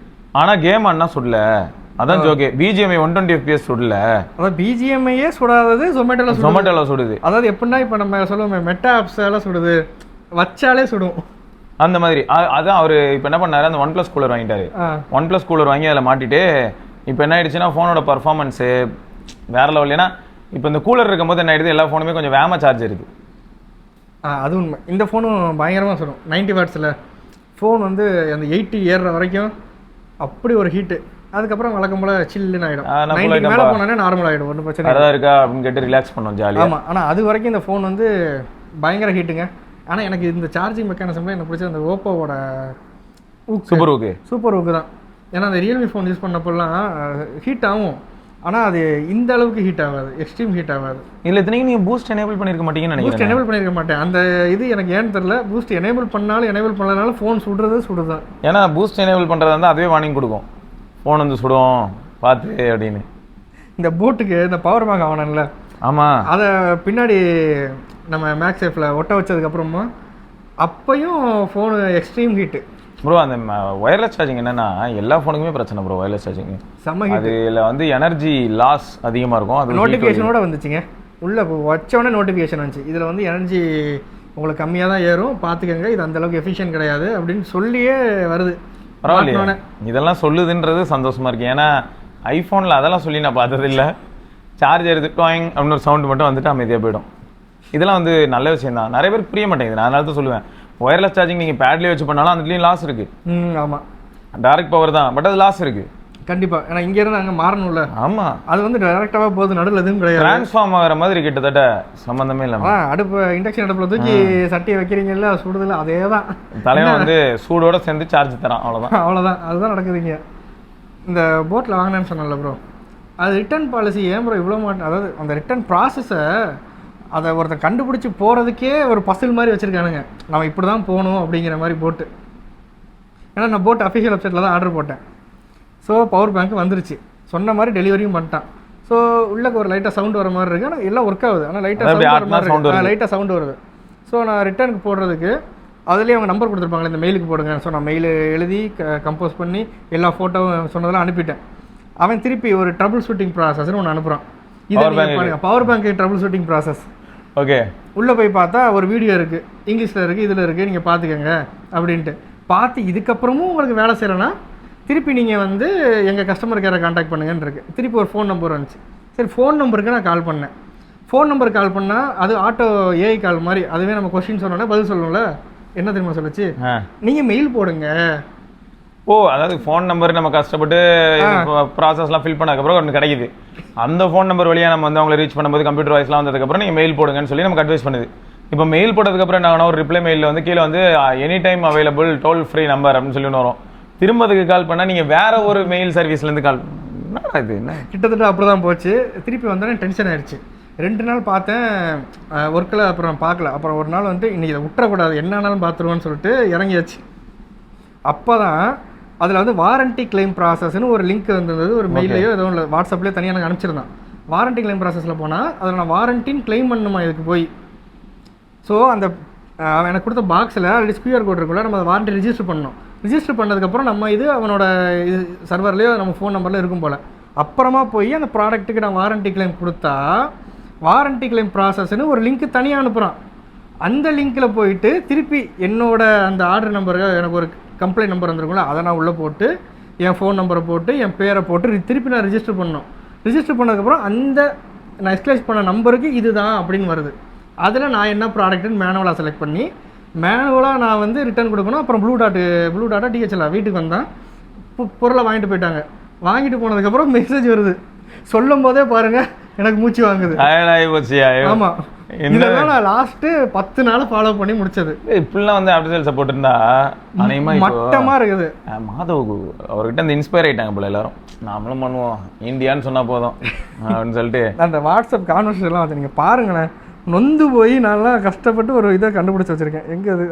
ஆனால் கேம் ஆனா சுடல. அதான் ஜோகே. BGMI 120 FPS சுடல. அதான் BGMIயே சுடாதது ஜொமேட்டோவில் சுடுது. அதாவது எப்படின்னா இப்போ நம்ம சொல்லுவோம் மெட்டா ஆப்ஸ் எல்லாம் சுடுது, வச்சாலே சுடும். அந்த மாதிரி அதான் அவர் இப்போ என்ன பண்ணாரு, அந்த OnePlus கூலர் வாங்கிட்டாரு. OnePlus கூலர் வாங்கி அதில் மாட்டிட்டு இப்போ என்ன ஆயிடுச்சுன்னா ஃபோனோட பர்ஃபார்மன்ஸு வேற லெவல். ஏன்னா இப்போ இந்த கூலர் இருக்கும்போது என்ன ஆயிடுது, எல்லா ஃபோனுமே கொஞ்சம் வேகமாக சார்ஜ் இருக்குது. அது உண்மை. இந்த ஃபோனும் பயங்கரமாக சொல்லும் 90 வாட்ஸில் ஃபோன் வந்து அந்த 80 ஏறுற வரைக்கும் அப்படி ஒரு ஹீட்டு. அதுக்கப்புறம் வழக்கம் போல சில்லுன்னு ஆகிடும். 90 மேலே போனோன்னே நார்மல் ஆகிடும், ஒன்றும் பிரச்சனை அதான் இருக்கா அப்படின்னு கேட்டு ரிலாக்ஸ் பண்ணோம் ஜாலியாக. ஆமாம். ஆனால் அது வரைக்கும் இந்த ஃபோன் வந்து பயங்கர ஹீட்டுங்க. ஆனால் எனக்கு இந்த சார்ஜிங் மெக்கானிசம்ல எனக்கு பிடிச்ச அந்த ஓப்போவோட சூப்பர் ஊக்கு தான். ஏன்னா அந்த ரியல்மி ஃபோன் யூஸ் பண்ணப்போலாம் ஹீட் ஆகும், ஆனால் அது இந்த அளவுக்கு ஹீட் ஆகாது, எக்ஸ்ட்ரீம் ஹீட் ஆகாது. இல்லை இத்தனைக்கு நீங்கள் பூஸ்ட் எனேபிள் பண்ணியிருக்க மாட்டீங்கன்னு நினைக்கிறேன். பூஸ்ட் எனேபிள் பண்ணியிருக்க மாட்டேன். அந்த இது எனக்கு ஏன்னு தெரியல, பூஸ்ட் எனேபிள் பண்ணாலும் எனேபிள் பண்ணலனாலும் ஃபோன் சுடுதான். ஏன்னா பூஸ்ட் எனேபிள் பண்ணுறதா இருந்தால் அதுவே வார்னிங் கொடுக்கும், ஃபோன் வந்து சுடும் பார்த்து அப்படின்னு. இந்த போட்டுக்கு இந்த பவர் பேங்க் ஆகணும்ல, ஆமாம், அதை பின்னாடி நம்ம மேக்ஸேஃபில் ஒட்ட வச்சதுக்கப்புறமா அப்பையும் ஃபோனு எக்ஸ்ட்ரீம் ஹீட்டு ப்ரோ. அந்த ஒயர்லெஸ் சார்ஜிங் என்னன்னா எல்லா ஃபோனுக்குமே பிரச்சனை ப்ரோ. ஒயர்லெஸ் சார்ஜிங் செம்ம அதில் வந்து எனர்ஜி லாஸ் அதிகமாக இருக்கும். அது நோட்டிஃபிகேஷனோட வந்துச்சுங்க, உள்ளே வச்சோடனே நோட்டிஃபிகேஷன் வந்துச்சு, இதில் வந்து எனர்ஜி உங்களுக்கு கம்மியாக தான் ஏறும் பார்த்துக்கங்க, இது அந்தளவுக்கு எஃபிஷியன்ட் கிடையாது அப்படின்னு சொல்லியே வருது. பரவாயில்ல, இதெல்லாம் சொல்லுதுன்றது சந்தோஷமா இருக்கு. ஏன்னா ஐஃபோனில் அதெல்லாம் சொல்லி நான் பார்த்ததில்லை. சார்ஜ் எடுத்து டாயிங் அப்படின்னு ஒரு சவுண்டு மட்டும் வந்துட்டு அமைதியாக போயிடும். இதெல்லாம் வந்து நல்ல விஷயம் தான், நிறைய பேருக்கு புரிய மாட்டேங்குது. நான் அதனால தான் சொல்லுவேன், ஒயர்லெஸ் சார்ஜிங் நீங்கள் பேட்லேயே வச்சு பண்ணாலும் அதுலேயும் லாஸ் இருக்கு. ஆமாம், டைரக்ட் பவர் தான், பட் அது லாஸ் இருக்கு கண்டிப்பாக. ஏன்னா இங்கேருந்து அங்கே மாறணும்ல. ஆமாம், அது வந்து டைரெக்டாக போகுது, நடுவில் எதுவும் கிடையாது, ட்ரான்ஸ்ஃபார்ம் ஆகிற மாதிரி கிட்டத்தட்ட சம்மந்தமே இல்லாமல். அடுப்பு இண்டக்ஷன் அடுப்பில் தூக்கி சட்டியை வைக்கிறீங்கல்ல, சுடுதில்ல, அதே தான். தலைவன் வந்து சூடோட சேர்ந்து சார்ஜ் தரான், அவ்வளோதான். அதுதான் நடக்குதுங்க. இந்த போட்டில் வாங்கினேன்னு சொன்னல ப்ரோ, அது ரிட்டர்ன் பாலிசி ஏன் ப்ரோ இவ்வளோ அதாவது அந்த ரிட்டர்ன் ப்ராசஸை அதை ஒருத்தன் கண்டுபிடிச்சி போகிறதுக்கே ஒரு பசில் மாதிரி வச்சுருக்கானுங்க. நம்ம இப்படி தான் போகணும் அப்படிங்கிற மாதிரி போட்டு. ஏன்னா நான் போட்டு அஃபிஷியல் வெப்சைட்டில் தான் ஆர்டர் போட்டேன். ஸோ பவர் பேங்க் வந்துருச்சு, சொன்ன மாதிரி டெலிவரியும் பண்ணிட்டான். ஸோ உள்ளே ஒரு லைட்டாக சவுண்ட் வர மாதிரி இருக்குது, ஆனால் எல்லாம் ஒர்க் ஆகுது. ஆனால் லைட்டாக சவுண்ட் வருது. ஸோ நான் ரிட்டர்னுக்கு போடுறதுக்கு அதுலேயே அவங்க நம்பர் கொடுத்துருப்பாங்களே, இந்த மெயிலுக்கு போடுங்க. ஸோ நான் மெயில் எழுதி கம்போஸ் பண்ணி எல்லா ஃபோட்டோவும் சொன்னதெல்லாம் அனுப்பிட்டேன். அவன் திருப்பி ஒரு ட்ரபிள் ஷூட்டிங் ப்ராசஸ்ன்னு ஒன்று அனுப்புகிறான். இது power bank trouble shooting process. Okay, உள்ளே போய் பார்த்தா ஒரு வீடியோ இருக்குது, இங்கிலீஷில் இருக்குது, இதில் இருக்குது, நீங்கள் பார்த்துக்கங்க அப்படின்ட்டு பார்த்து இதுக்கப்புறமும் உங்களுக்கு வேலை செய்யலைன்னா திருப்பி நீங்கள் வந்து எங்கள் கஸ்டமர் கேரை கான்டாக்ட் பண்ணுங்கன்னு இருக்குது. திருப்பி ஒரு ஃபோன் நம்பர் வந்துச்சு. சரி, ஃபோன் நம்பருக்கு நான் கால் பண்ணேன். ஃபோன் நம்பர் கால் பண்ணால் அது ஆட்டோ ஏஐ கால் மாதிரி, அதுவே நம்ம கொஸ்டின் சொன்னோன்னா பதில் சொல்லணும்ல. என்ன தெரியுமா சொல்லுச்சு, நீங்கள் மெயில் போடுங்க. ஓ, அதாவது ஃபோன் நம்பர் நம்ம கஷ்டப்பட்டு ப்ராசஸ்லாம் ஃபில் பண்ணதுக்கப்புறம் ஒன்று கிடைக்குது. அந்த ஃபோன் நம்பர் வழியாக நம்ம வந்து அவங்களை ரீச் பண்ணும்போது கம்ப்யூட்டர் வாய்ஸ்லாம் வந்ததுக்கப்புறம் நீங்கள் மெயில் போடுங்கன்னு சொல்லி நமக்கு அட்வைஸ் பண்ணுது. இப்போ மெயில் போட்டதுக்கப்புறம் என்ன ஆகணும், ஒரு ரிப்ளை மெயிலில் வந்து கீழே வந்து any time available toll free number அப்படின்னு சொல்லி வரும். திரும்ப அதுக்கு கால் பண்ணால் நீங்கள் வேற ஒரு மெயில் சர்வீஸ்லேருந்து கால் இது என்ன கிட்டத்தட்ட அப்படி தான் போச்சு. திருப்பி வந்தோடனே டென்ஷன் ஆயிடுச்சு. 2 நாள் பார்த்தேன் ஒர்க்கில், அப்புறம் பார்க்கல. அப்புறம் ஒரு நாள் வந்து இன்றைக்கி இதை விட்டுறக்கூடாது, என்னன்னாலும் பார்த்துருவோன்னு சொல்லிட்டு இறங்கியாச்சு. அப்போ தான் அதில் வந்து வாரண்டி கிளைம் ப்ராசஸ்ன்னு ஒரு லிங்க் வந்திருந்தது, ஒரு மெயிலையோ ஏதோ இல்லை, வாட்ஸ்அப்லேயே தனியாக எனக்கு அனுப்பிச்சிருந்தான். வாரண்டி கிளைம் ப்ராசஸில் போனால் அதில் நான் வாரண்டின்னு கிளைம் பண்ணணுமா இதுக்கு போய். ஸோ அந்த எனக்கு கொடுத்த பாக்ஸில் QR கோட் இருக்குல்ல, நம்ம அதை வாரண்டி ரிஜிஸ்டர் பண்ணணும். ரிஜிஸ்டர் பண்ணதுக்கப்புறம் நம்ம இது அவனோட இது சர்வர்லேயோ நம்ம ஃபோன் நம்பரில் இருக்கும் போல். அப்புறமா போய் அந்த ப்ராடக்ட்டுக்கு நான் வாரண்டி கிளைம் கொடுத்தா வாரண்டி கிளைம் ப்ராசஸ்ன்னு ஒரு லிங்க்கு தனியாக அனுப்புகிறான். அந்த லிங்க்கில் போயிட்டு திருப்பி என்னோட அந்த ஆர்டர் நம்பருக்கு எனக்கு ஒரு கம்ப்ளைண்ட் நம்பர் வந்துருக்கும்ல, அதை நான் உள்ளே போட்டு என் ஃபோன் நம்பரை போட்டு என் பேரை போட்டு திருப்பி நான் ரிஜிஸ்டர் பண்ணணும். ரிஜிஸ்டர் பண்ணதுக்கப்புறம் அந்த நான் எஸ்கிளைஸ் பண்ண நம்பருக்கு இதுதான் அப்படின்னு வருது. அதில் நான் என்ன ப்ராடக்ட்டுன்னு மேனுவலாக செலக்ட் பண்ணி மேனுவலாக நான் வந்து ரிட்டர்ன் கொடுக்கணும். அப்புறம் ப்ளூ டாட்டா டிஹெச்எல் வீட்டுக்கு வந்தேன், பொருளை வாங்கிட்டு போயிட்டாங்க. வாங்கிட்டு போனதுக்கப்புறம் மெசேஜ் வருது. சொல்லும் போதே பாருங்கள் எனக்கு மூச்சு வாங்குது. ஆமாம், இதெல்லாம் நான் லாஸ்ட்டு 10 நாள் ஃபாலோ பண்ணி முடிச்சது. இப்படிலாம் வந்து ஆஃப்டர் சேல் சப்போர்ட் இருந்தா மட்டமா இருக்குது. மாதவ் அவர்கிட்ட இந்த இன்ஸ்பயர் ஆயிட்டாங்க போல எல்லாரும், நாமளும் பண்ணுவோம் இந்தியான்னு சொன்னா போதும் அப்படின்னு சொல்லிட்டு. அந்த வாட்ஸ்அப் கான்வர்சேஷன் எல்லாம் வச்சு நீங்க பாருங்களேன், நொந்து போய் நான்லாம் கஷ்டப்பட்டு ஒரு இதை கண்டுபிடிச்சி வச்சிருக்கேன். எங்க அது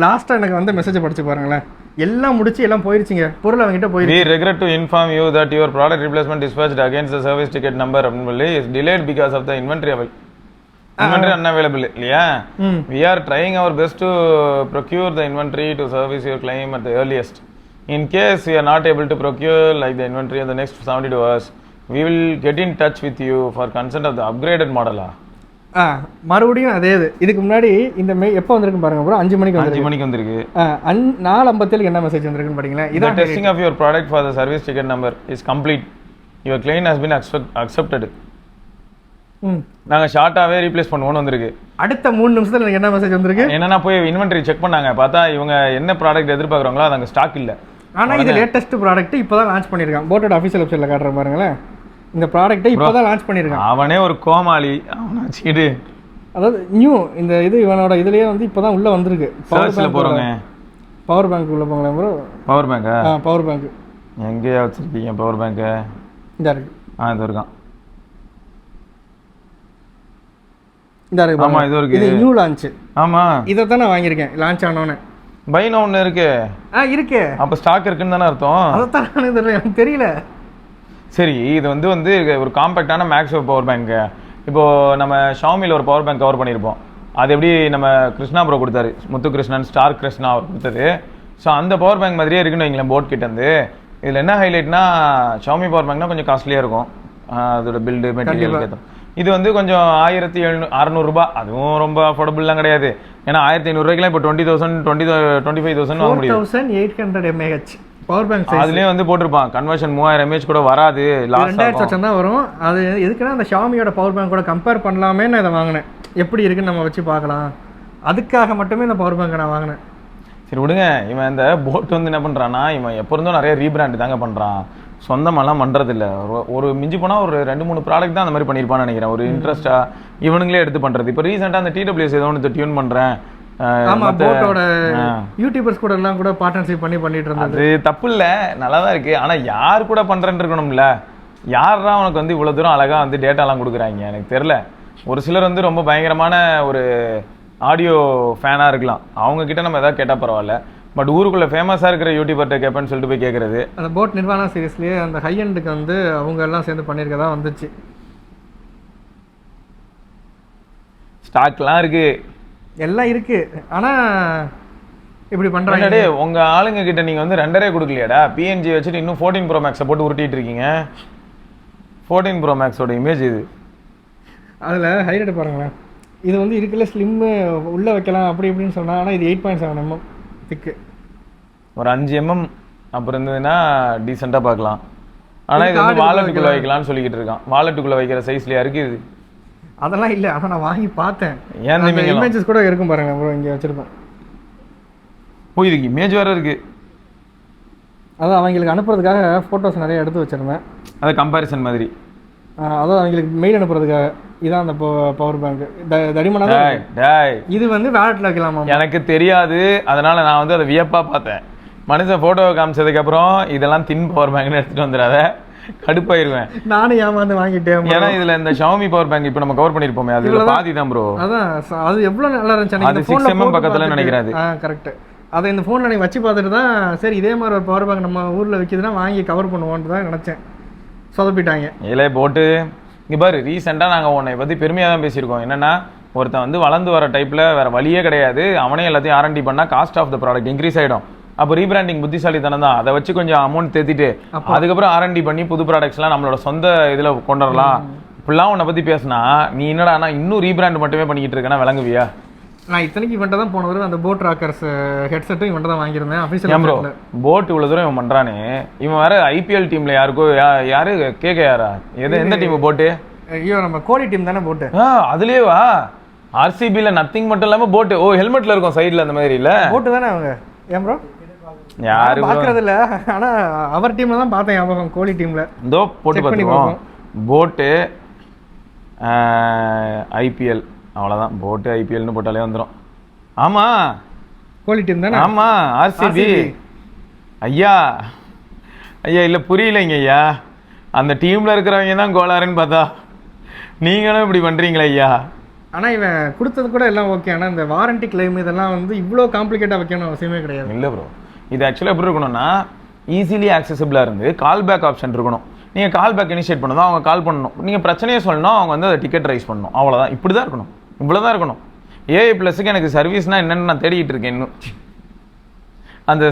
லாஸ்ட்டாக எனக்கு வந்து மெசேஜை படிச்சு பாருங்களேன், எல்லாம் முடிச்சு எல்லாம் போயிருச்சுங்க, பொருள் அவங்ககிட்ட போயிடுச்சு. We regret to inform you that your product replacement dispatched against the service ticket number அப்படின்னு சொல்லி is delayed because of the inventory unavailable இல்லையா. We are trying our best to procure the inventory to service your claim at the earliest. In case we are not able to procure like the inventory in the next 72 hours, we will get in touch with you for consent of the upgraded model. மறுபடியும் அதே இதுக்கு முன்னாடி இந்த எப்போ வந்திருக்கு பாருங்க bro 5 மணிக்கு 5 மணிக்கு வந்திருக்கு 4:57 என்ன மெசேஜ் வந்திருக்குன்னு பாத்தீங்களா இதான் testing of your product for the service ticket number is complete your claim has been accepted நாங்க ஷார்ட்டாவே ரீப்ளேஸ் பண்ணுவோம்னு வந்திருக்கு அடுத்த 3 நிமிஷத்துல எனக்கு என்ன மெசேஜ் வந்திருக்கு என்னன்னா போய் இன்வென்டரி செக் பண்ணாங்க பார்த்தா இவங்க என்ன ப்ராடக்ட் எதிர்பார்க்குறாங்களோ அது அங்கே ஸ்டாக் இல்லை ஆனா இது லேட்டஸ்ட் ப்ராடக்ட் இப்போதான் லான்ச் பண்ணிருக்காங்க போட்டோட அஃபிஷியல் வெப்சைட்ல காட்டுற பாருங்களேன் இந்த ப்ராடக்ட்டை இப்போதான் லான்ச் பண்ணிருக்காங்க அவனே ஒரு கோமாளி அவனை வச்சுக்கிட்டு அதாவது நியூ இந்த இது இவனோட இதுலயே வந்து இப்போதான் உள்ள வந்திருக்கு சர்ச்ல போறோங்க பவர் பேங்க் உள்ள போங்களேன் ப்ரோ பவர் பேங்கா பவர் பேங்க் எங்கேயா வச்சிருக்கீங்க பவர் பேங்க் இந்த இருக்கு இது இருக்கான் இந்த இருக்கு ஆமா இது இருக்கு இது நியூ லான்ச் ஆமா இத தான் நான் வாங்கியிருக்கேன் லான்ச் ஆனோனே பைனா ஒன்று இருக்கு இருக்கு அப்போ ஸ்டாக் இருக்குன்னு தானே அர்த்தம் அதான் எனக்கு தெரியல சரி இது வந்து ஒரு காம்பேக்டான மேக்ஸ் பவர் பேங்க் இப்போ நம்ம ஷாமியில் ஒரு பவர் பேங்க் கவர் பண்ணியிருப்போம் அது எப்படி நம்ம கிருஷ்ணா ப்ரோ கொடுத்தாரு முத்து கிருஷ்ணன் ஸ்டார் கிருஷ்ணா அவர் கொடுத்தது ஸோ அந்த பவர் பேங்க் மாதிரியே இருக்குன்னு வைங்களேன் போட் கிட்ட இருந்து இதில் என்ன ஹைலைட்னா ஷாமி பவர் பேங்க்னா கொஞ்சம் காஸ்ட்லியாக இருக்கும் அதோட பில்டு மெட்டீரியல் ஏற்ற இது வந்து கொஞ்சம் 1700 ரூபாய் அதுவும் ரொம்ப அஃபோர்டபுள்லாம் கிடையாது ஏன்னா 1500 ரூபாய்க்குலாம் இப்போ 20,000 25,000 வாங்க முடியும் 4800 mAh பவர் பேங்க் சைஸ் அதுலயே வந்து போட்டிருப்பான் கன்வர்ஷன் 3000 mAh கூட வராது லாஸ்ட் 2000 தான் வரும் அது எதுக்குன்னா அந்த ஷாமியோட பவர் பேங்க் கூட கம்பேர் பண்ணலாமே நான் இதை வாங்கினேன் எப்படி இருக்குன்னு நம்ம வச்சு பார்க்கலாம் அதுக்காக மட்டுமே இந்த பவர் பேங்க் நான் வாங்கினேன் சரி விடுங்க இவன் இந்த போட் வந்து என்ன பண்றான்னா இவன் எப்போ இருந்தும் நிறைய ரீபிராண்ட் தாங்க பண்றான் சொந்தமெல்லாம் பண்றது இல்ல ஒரு மிஞ்சி போனா ஒரு 2-3 ப்ராடக்ட் தான் அந்த மாதிரி பண்ணிருப்பான்னு நினைக்கிறேன் ஒரு இன்ட்ரெஸ்டா இவனுங்களே எடுத்து பண்றது இப்போ ரீசெண்டா அந்த TWS ஏதோ ஒன்று டியூன் பண்றேன் ஆமா போட்டோட யூடியூபர்ஸ் கூட எல்லாம் கூட பார்ட்னர்ஷிப் பண்ணிட்டு இருந்தது அது தப்பு இல்ல நல்லா தான் இருக்கு ஆனா யார் கூட பண்றேன்னு இருக்கணும்ல யாரா உனக்கு வந்து இவ்வளவு தூரம் அழகா வந்து டேட்டாலாம் கொடுக்குறாங்க எனக்கு தெரியல ஒரு சிலர் வந்து ரொம்ப பயங்கரமான ஒரு ஆடியோ ஃபேனா இருக்கலாம் அவங்க கிட்ட நம்ம ஏதாவது கேட்டா பரவாயில்ல பட் ஊருக்குள்ள ஃபேமஸா இருக்கிற யூடியூபர்ட்ட கேட்பேன்னு சொல்லிட்டு போய் கேட்கறது அந்த போட் நிர்வாணா சீரிஸ்லயே அந்த ஹை எண்டுக்கு வந்து அவங்க எல்லாம் சேர்ந்து பண்ணியிருக்கதா வந்துச்சு ஸ்டாக்லாம் இருக்கு எல்லாம் இருக்கு ஆனா இப்படி பண்றாங்க டேய் உங்க ஆளுங்க கிட்ட நீங்க வந்து 2.5 கொடுக்கலையாடா PNG வச்சுட்டு இன்னும் 14 Pro Max போட்டு உருட்டிட்டு இருக்கீங்க 14 Pro Max ஓட இமேஜ் இது அதுல ஹைலைட் பாருங்களேன் இது வந்து இருக்குல்ல ஸ்லிம் உள்ள வைக்கலாம் அப்படி இப்படின்னு சொன்னா ஆனா இது 8.7 mm திக்கு ஒரு 5 mm அப்புறம் இருந்ததுன்னா டீசெண்டா பார்க்கலாம் ஆனா இது வந்து வாலெட்டுக்குள்ள வைக்கலாம்னு சொல்லிக்கிட்டு இருக்கான் வாலெட்டுக்குள்ள வைக்கிற சைஸ்லயா இருக்கு இது அதெல்லாம் இல்ல ஆனா நான் வாங்கி பார்த்தேன் ஏன் அந்த இமேஜஸ் கூட இருக்கும் பாருங்க ப்ரோ இங்க வச்சிருப்பேன் இதுக்கு இமேஜ் வேற இருக்கு அதான் அவங்களுக்கு அனுப்புறதுக்காக போட்டோஸ் நிறைய எடுத்து வச்சிருந்தேன் அது கம்பேரிசன் மாதிரி அதான் அவங்களுக்கு மெயில் அனுப்புறதுக்காக இதான் அந்த பவர் பேங்க் தடிமனா இது வந்து வேலட்ல வைக்கலாமா எனக்கு தெரியாது அதனால நான் வந்து அதை வியப்பா பார்த்தேன் மனுஷன் போட்டோ காமிச்சதுக்கு அப்புறம் இதெல்லாம் தின் பவர் பேங்க்னு எடுத்துட்டு வந்துடாத கடுப்பாயிருவேன் நானும் ஏமாந்து வாங்கிட்டேன் ஏன்னா இதுல இந்த Xiaomi பவர் பேங்க் இப்போ நம்ம கவர் பண்ணிருப்போமே அதுல பாதி தான் ப்ரோ அதான் அது எவ்வளவு நல்லா இருந்துச்சு அது 6 mm பக்கத்துல நினைக்கிறேன் கரெக்ட் அதை இந்த ஃபோனில் நீ வச்சு பார்த்துட்டு தான் சரி இதே மாதிரி ஒரு பவர் பேங்க் நம்ம ஊரில் வைக்கிதுன்னா வாங்கி கவர் பண்ணுவோன்ட்டு தான் நினச்சேன் சொதப்பிட்டாங்க இதில் போட்டு இங்கே பாரு ரீசெண்டாக நாங்கள் உன்னை பற்றி பெருமையாக தான் பேசியிருக்கோம் என்னென்னா ஒருத்தன் வந்து வளர்ந்து வர டைப்பில் வேறு வழியே கிடையாது அவனே எல்லாத்தையும் R&D பண்ணால் cost of the product increase ஆகிடும் அப்போ ரீபிராண்டிங் புத்திசாலித்தனம் தான் அதை வச்சு கொஞ்சம் அமௌண்ட் தேத்திட்டு அதுக்கப்புறம் R&D பண்ணி புது ப்ராடக்ட்ஸ்லாம் நம்மளோட சொந்த இதில் கொண்டு வரலாம் இப்படிலாம் உன்னை பற்றி பேசினா நீ என்னடா இன்னும் ரீபிராண்ட் மட்டுமே பண்ணிக்கிட்டு இருக்கேன்னா விளங்குவியா நான் இத்தனைக்கு இவன்ட்ட தான் போன வரும் அந்த போட் ராக்கர்ஸ் ஹெட்செட்டும் இவன்ட்ட தான் வாங்கியிருந்தேன் அஃபீஷியல் ப்ரோ போட் இவ்வளோ தூரம் இவன் பண்ணுறானே இவன் வேற IPL டீமில் யாருக்கோ யாரு யாரா எந்த டீம் போட்டு ஐயோ நம்ம கோலி டீம் தானே போட்டு அதுலேயே வா RCBல நத்திங் மட்டும் இல்லாமல் போட்டு ஹெல்மெட்ல இருக்கும் சைடில் அந்த மாதிரி இல்லை போட்டு தானே அவங்க ஏன் ப்ரோ யாரு பார்க்கறது இல்லை ஆனால் அவர் டீமில் தான் பார்த்தேன் ஞாபகம் கோலி டீமில் இதோ போட்டு பார்த்துருக்கோம் போட்டு IPL அவ்வளோதான் போட்டு IPLனு போட்டாலே வந்துடும் ஆமா கோலி டீம் தானே ஆமா RCB ஐயா இல்லை புரியலைங்க ஐயா அந்த டீம்ல இருக்கிறவங்க தான் கோளாறுன்னு பார்த்தா நீங்களும் இப்படி பண்றீங்களா ஐயா ஆனால் இவன் கொடுத்தது கூட எல்லாம் ஓகே ஆனால் இந்த வாரண்டி கிளைம் இதெல்லாம் வந்து இவ்வளோ காம்ப்ளிகேட்டாக வைக்கணும் அவசியமே கிடையாது இல்லை ப்ரோ இது ஆக்சுவலாக எப்படி இருக்கணும்னா ஈஸிலி ஆக்சசிபிளாக இருந்து கால் பேக் ஆப்ஷன் இருக்கணும் நீங்கள் கால் பேக் இனிஷியேட் பண்ணணும் அவங்க கால் பண்ணணும் நீங்கள் பிரச்சனையே சொல்லணும் அவங்க வந்து அதை டிக்கெட் ரைஸ் பண்ணணும் அவ்வளோதான் இப்படி தான் இருக்கணும் இவ்வளோதான் இருக்கணும் AI+க்கு எனக்கு சர்வீஸ்னால் என்னென்னு நான் தேடிக்கிட்டு இருக்கேன் இன்னும் அந்த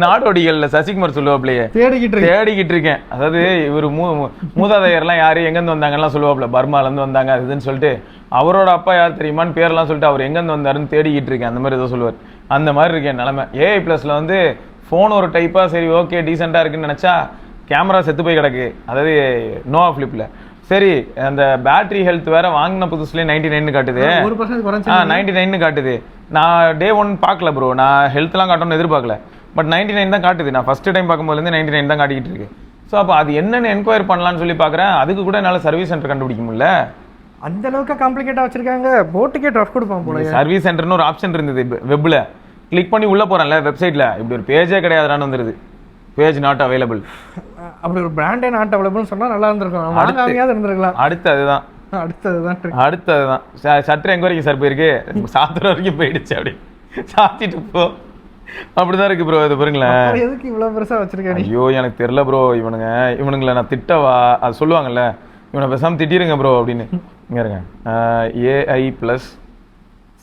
நாடோடிகள்ல சசிகுமார் சொல்லுவாப்லையே, தேடிக்கிட்டு இருக்கேன். அதாவது இவர் மூதாதையர்லாம் யாரு எங்கேருந்து வந்தாங்கலாம் சொல்லுவாப்ல, பர்மாலேருந்து வந்தாங்க அதுன்னு சொல்லிட்டு. அவரோட அப்பா யார் தெரியுமான்னு பேர்லாம் சொல்லிட்டு அவர் எங்கேருந்து வந்தாருன்னு தேடிக்கிட்டு இருக்கேன். அந்த மாதிரி ஏதோ சொல்லுவார். அந்த மாதிரி இருக்கேன் நிலமை. ஏஐ ப்ளஸ்ல வந்து ஃபோன் ஒரு டைப்பா சரி ஓகே டீசெண்டாக இருக்குன்னு நினச்சா கேமரா செத்து போய் கிடக்கு. அதாவது நோவா ஃபிளிப்ல. சரி அந்த பேட்டரி ஹெல்த் வேற வாங்கின புதுசுலேயே 99 காட்டுது, 99 காட்டுது. நான் டே 1 பார்க்கல ப்ரோ, நான் ஹெல்த்லாம் காட்டணும்னு எதிர்பார்க்கல. பட் 99 தான் காட்டுது. நான் ஃபர்ஸ்ட் டைம் பார்க்கும்போதுலேருந்து 99 தான் காட்டிக்கிட்டு இருக்கு. ஸோ அப்போ அது என்னென்னு என்கொயர் பண்ணலான்னு சொல்லி பார்க்குறேன். அதுக்கு கூட என்னால் சர்வீஸ் சென்டர் கண்டுபிடிக்க முடியல. அந்த அளவுக்கு காம்ப்ளிகேட்டாக வச்சிருக்காங்க. போட்டுக்கே ட்ரஃப் கொடுப்பாங்க போல. சர்வீஸ் சென்டர்னு ஒரு ஆப்ஷன் இருந்தது வெப்ல. கிளிக் பண்ணி உள்ள போறேன்ல வெப்சைட்ல, இப்படி ஒரு பேஜே கிடையாதுன்னு வந்துருது. Page not available. அப்படி ஒரு பிராண்டே நாட் அவைலபிள்னு சொன்னா நல்லா இருந்திருக்கும். வாங்காமையாவது இருந்திருக்கலாம். அடுத்ததுதான் சற்று எங்க வரைக்கும் சார் போயிருக்கு, சாத்துற வரைக்கும் போயிடுச்சு. அப்படி சாத்திட்டு போ அப்படிதான் இருக்கு ப்ரோ. இது பாருங்களேன், எதுக்கு இவ்வளவு பெருசா வச்சிருக்கேன்? ஐயோ எனக்கு தெரியல ப்ரோ. இவனுங்களை நான் திட்டவா, அது சொல்லுவாங்கல்ல, இவனை பேசாம திட்டிருங்க ப்ரோ அப்படின்னு. இங்க இருங்க, ஏஐ பிளஸ்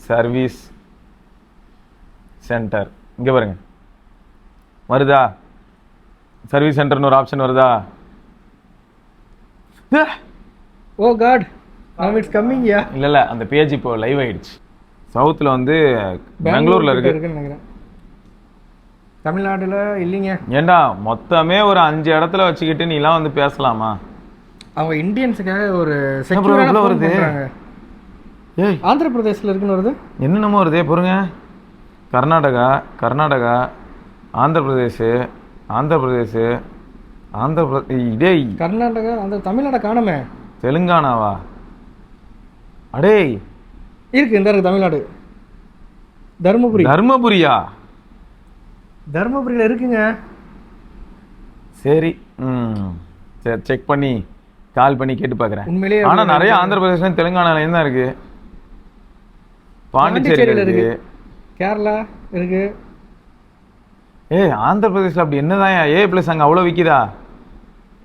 சர்வீஸ் சென்டர். இங்க பாருங்க வருதா, சர்வீஸ் சென்டர்னு ஒரு ஆப்ஷன் வருதா? ஓ காட், now it's coming. யா இல்ல அந்த பேஜ் இப்போ லைவ் ஆயிடுச்சு. சவுத்ல வந்து பெங்களூர்ல இருக்குன்னு நினைக்கிறேன். தமிழ்நாடுல இல்லைங்க. ஏண்டா மொத்தமே ஒரு 5 இடத்துல வச்சுக்கிட்டு நீலாம் வந்து பேசலாமா? அவங்க இந்தியன்ஸுக்காக ஒரு செக்யூரிட்டி வருது. ஏய் ஆந்திர பிரதேஷ்ல இருக்குன்னு வருது. என்னென்னமோ வருதே பாருங்க. கர்நாடகா, ஆந்திர பிரதேஷ், இதே கர்நாடகா, அந்த தமிழ்நாடு காணமே. தெலுங்கானாவா? அடே இருக்கு, இந்த இருக்கு தமிழ்நாடு. தர்மபுரியில இருக்குங்க. சரி சரி, செக் பண்ணி கால் பண்ணி கேட்டு பார்க்குறேன். உண்மையிலேயே ஆனா நிறைய ஆந்திர பிரதேசம் தெலுங்கானாலையும் தான் இருக்கு. பாண்டிச்சேரியில இருக்கு, கேரளா இருக்கு. ஆந்திர பிரதேஷ்ல அப்படி என்னதான் ஏ பிளஸ் அங்க அவ்வளவு விக்குதா?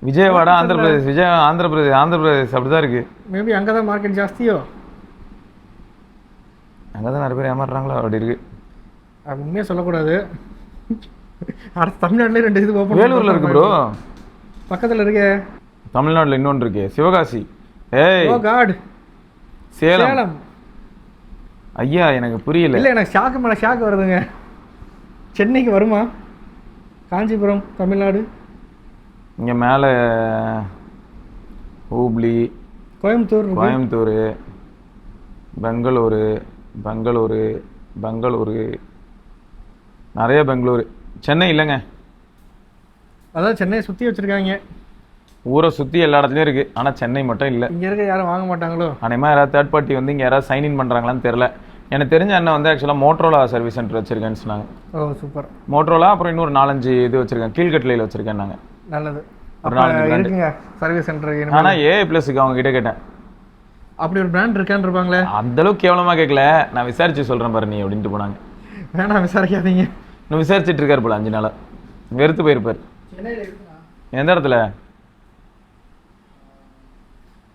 விஜயவாடா ஆந்திர பிரதேஷ் அப்படிதான் இருக்கு. மேபி அங்கதான் மார்க்கெட் ஜாஸ்தியோ, அங்கதான் நிறைய பேர் ஏமாறுறாங்களோ அப்படி இருக்கு. உண்மையா சொல்லக்கூடாது. அடுத்து தமிழ்நாட்டுல 2 இது ஓபன். வேலூர்ல இருக்கு ப்ரோ, பக்கத்துல இருக்கு. தமிழ்நாட்டுல இன்னொன்று இருக்கு, சிவகாசி. ஓ காட், சேலம். ஐயா எனக்கு புரியல. இல்ல எனக்கு ஷாக் வருதுங்க. சென்னைக்கு வருமா? காஞ்சிபுரம் தமிழ்நாடு. இங்க மேல ஹூப்ளி, கோயம்புத்தூர், பெங்களூரு, நிறைய பெங்களூரு. சென்னை இல்லைங்க. அதான் சென்னையை சுற்றி வச்சுருக்காங்க. ஊரை சுற்றி எல்லா இடத்துலையும் இருக்குது, ஆனால் சென்னை மட்டும் இல்லை. இங்கே இருக்க யாரும் வாங்க மாட்டாங்களோ? அனைமா யாராவது தேர்ட் பார்ட்டி வந்து இங்கே யாராவது சைன்இன் பண்ணுறாங்களான்னு தெரில. எனக்கு தெரிஞ்ச அண்ணன் வந்து ஆக்சுவலாக மோட்ரோலா சர்வீஸ் சென்டர் வச்சுருக்கேன்னு சொன்னாங்க. ஓ சூப்பர். மோட்ரோலா, அப்புறம் இன்னொரு 4-5 இது வச்சுருக்கேன், கீழ்கட்டளையில் வச்சுருக்கேன் நாங்கள். நல்லது. ஒரு 4 இருக்குங்க சர்வீஸ் சென்டர். ஆனால் ஏஐ ப்ளஸுக்கு அவங்க கிட்ட கேட்டேன், அப்படி ஒரு பிராண்ட் இருக்கான்னு இருப்பாங்களே. அந்த அளவுக்கு கேவலமாக கேட்கல, நான் விசாரிச்சு சொல்கிறேன் பாரு நீ அப்படின்ட்டு போனாங்க. வேணாம் விசாரிக்காதீங்க. இன்னும் விசாரிச்சுட்டு இருக்காரு போல 5 நாளா, வெறுத்து போயிருப்பார். எந்த இடத்துல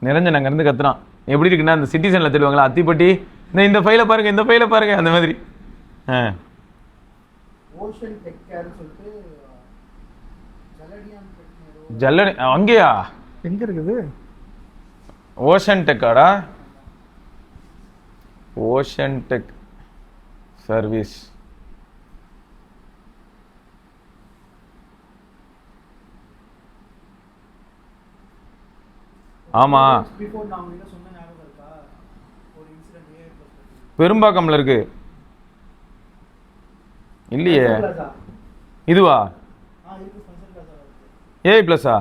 நிரஞ்சன் அங்க இருந்து கத்துறான். எப்படி இருக்குன்னா அந்த சிட்டிசன்ல தேடுவாங்களா, அத்திப்பட்டி, இந்த ஃபைலை பாருங்க அந்த மாதிரி. ஜல்லடி அங்கேயா? எங்க இருக்குது? ஓஷன் டெக்காடா, ஓஷன் டெக் சர்வீஸ். ஆமா, பெரும்பாக்கம்ல இருக்கு. இல்லையே, இதுவா ஏஐ பிளஸா?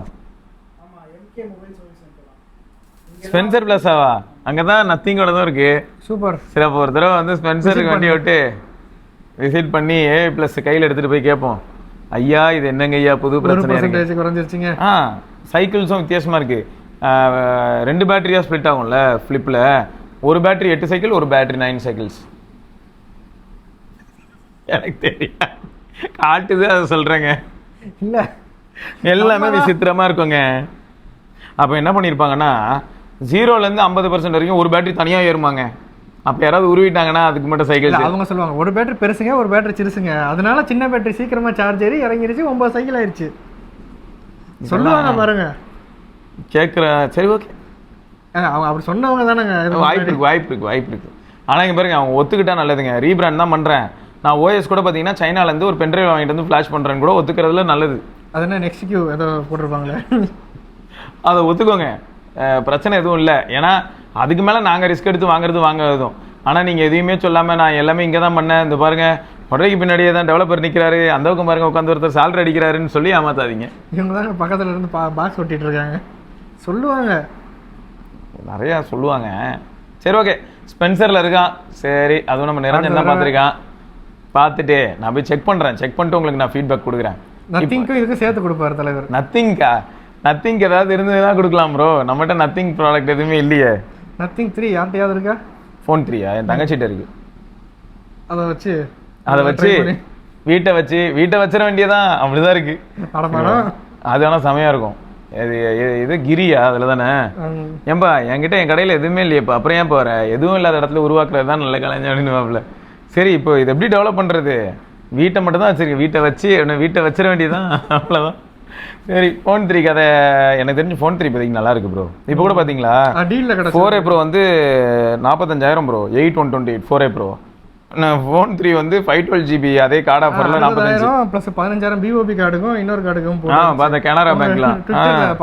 ஸ்பென்சர் பிளஸாவா? அங்கதான் நத்திங்கோட தான் இருக்கு. சூப்பர். சரி, அப்போ ஒரு தடவை வந்து ஸ்பென்சருக்கு வண்டி விட்டு விசிட் பண்ணி ஏஐ பிளஸ் கையில் எடுத்துட்டு போய் கேட்போம், ஐயா இது என்னங்க ஐயா புது பிரச்சனை குறைஞ்சிருச்சுங்க. சைக்கிள்ஸும் வித்தியாசமா இருக்கு. 2 பேட்டரியா ஸ்ப்ளிட் ஆகும்ல ஃபிளிப்ல. ஒரு பேட்டரி 8 சைக்கிள், ஒரு பேட்டரி 9 சைக்கிள்ஸ். எனக்கு தெரியும், காட்டுது அதை சொல்றேங்க. இல்ல எல்லாமே விசித்திரமா இருக்குங்க. அப்ப என்ன பண்ணிருப்பாங்கன்னா 0ல இருந்து 50% வரைக்கும் ஒரு பேட்டரி தனியா ஏறுமாங்க. அப்போ யாராவது உருவிட்டாங்கன்னா அதுக்கு மட்டும் சைக்கிள் இல்ல அவங்க சொல்லுவாங்க ஒரு பேட்டரி பெருசுங்க ஒரு பேட்டரி சிறுசுங்க, அதனால சின்ன பேட்டரி சீக்கிரமா சார்ஜ் ஏறி இறங்கிருச்சு 9 சைக்கிள் ஆயிடுச்சு சொல்லுவாங்க பாருங்க. கேட்குறேன், சரி ஓகே, அவங்க அப்படி சொன்னவங்க தானேங்க. வாய்ப்பு இருக்கு. ஆனால் இங்கே பாருங்க அவங்க ஒத்துக்கிட்டா நல்லதுங்க. ரீபிராண்ட் தான் பண்ணுறேன் நான், ஓஎஸ் கூட பார்த்தீங்கன்னா சைனாலேருந்து ஒரு பென்ட்ரைவ் வாங்கிட்டு வந்து ஃப்ளாஷ் பண்ணுறேன்னு கூட ஒத்துக்கிறதுல நல்லது. அது என்ன நெக்ஸ்ட் கியூ ஏதோ போட்டிருப்பாங்களே அதை ஒத்துக்கோங்க, பிரச்சனை எதுவும் இல்லை. ஏன்னா அதுக்கு மேலே நாங்கள் ரிஸ்க் எடுத்து வாங்குறதும். ஆனால் நீங்கள் எதையுமே சொல்லாமல் நான் எல்லாமே இங்கே தான் பண்ணேன், இந்த பாருங்க படவைக்கு பின்னாடியே தான் டெவலப்பர் நிற்கிறாரு, அந்த பக்கம் பாருங்க உட்காந்து ஒருத்தர் சேலரி அடிக்கிறாருன்னு சொல்லி ஏமாத்தாதீங்க. இவங்க தாங்க பக்கத்தில் இருந்து பாக்ஸ் ஒட்டிட்டு இருக்காங்க சொல்லுவாங்க, நிறையா சொல்லுவாங்க. சரி ஓகே, ஸ்பென்சரில் இருக்கான், சரி அதுவும் நம்ம நிரஞ்சன் தான் பார்த்துருக்கான். பார்த்துட்டு நான் போய் செக் பண்ணுறேன், செக் பண்ணிட்டு உங்களுக்கு நான் ஃபீட்பேக் கொடுக்குறேன். நத்திங்க்கும் இதுக்கு சேர்த்து கொடுப்பாரு தலைவர். நத்திங் ஏதாவது இருந்ததுன்னா கொடுக்கலாம் ப்ரோ, நம்மகிட்ட நத்திங் ப்ராடக்ட் எதுவுமே இல்லையே. நத்திங் 3 யார்கிட்டயாவது இருக்கா? ஃபோன் 3யா? என் தங்கச்சிட்ட இருக்கு. அதை வச்சு வீட்டை வச்சிட வேண்டியதான், அப்படிதான் இருக்கு. அது ஆனால் செமையா இருக்கும். இது கிரியா அதில் தானே? ஏன்பா என்கிட்ட என் கடையில் எதுவுமே இல்லையப்பா, அப்புறம் ஏன் போற, எதுவும் இல்லாத இடத்துல உருவாக்குறது தான் நல்ல கலைஞர் அப்படின்னு. சரி இப்போ இது எப்படி டெவலப் பண்றது? வீட்டை மட்டும் தான் வச்சிருக்கு, வீட்டை வச்சிட வேண்டியதான், அவ்வளோதான். சரி, ஃபோன் 3 கதை எனக்கு தெரிஞ்சு ஃபோன் 3 இப்போதைக்கு நல்லா இருக்கு ப்ரோ. இப்போ கூட பார்த்தீங்களா 4A ப்ரோ வந்து 45,000 ப்ரோ, 8128 4A ப்ரோ. ஃபோன் 3 வந்து 512GB அதே கார்டு ஆஃபரில் 45,000 ப்ளஸ் 15,000 பிஓபி கார்டுக்கும் இன்னொரு கார்டுக்கும் பார்த்தேன், கனரா பேங்க்லாம்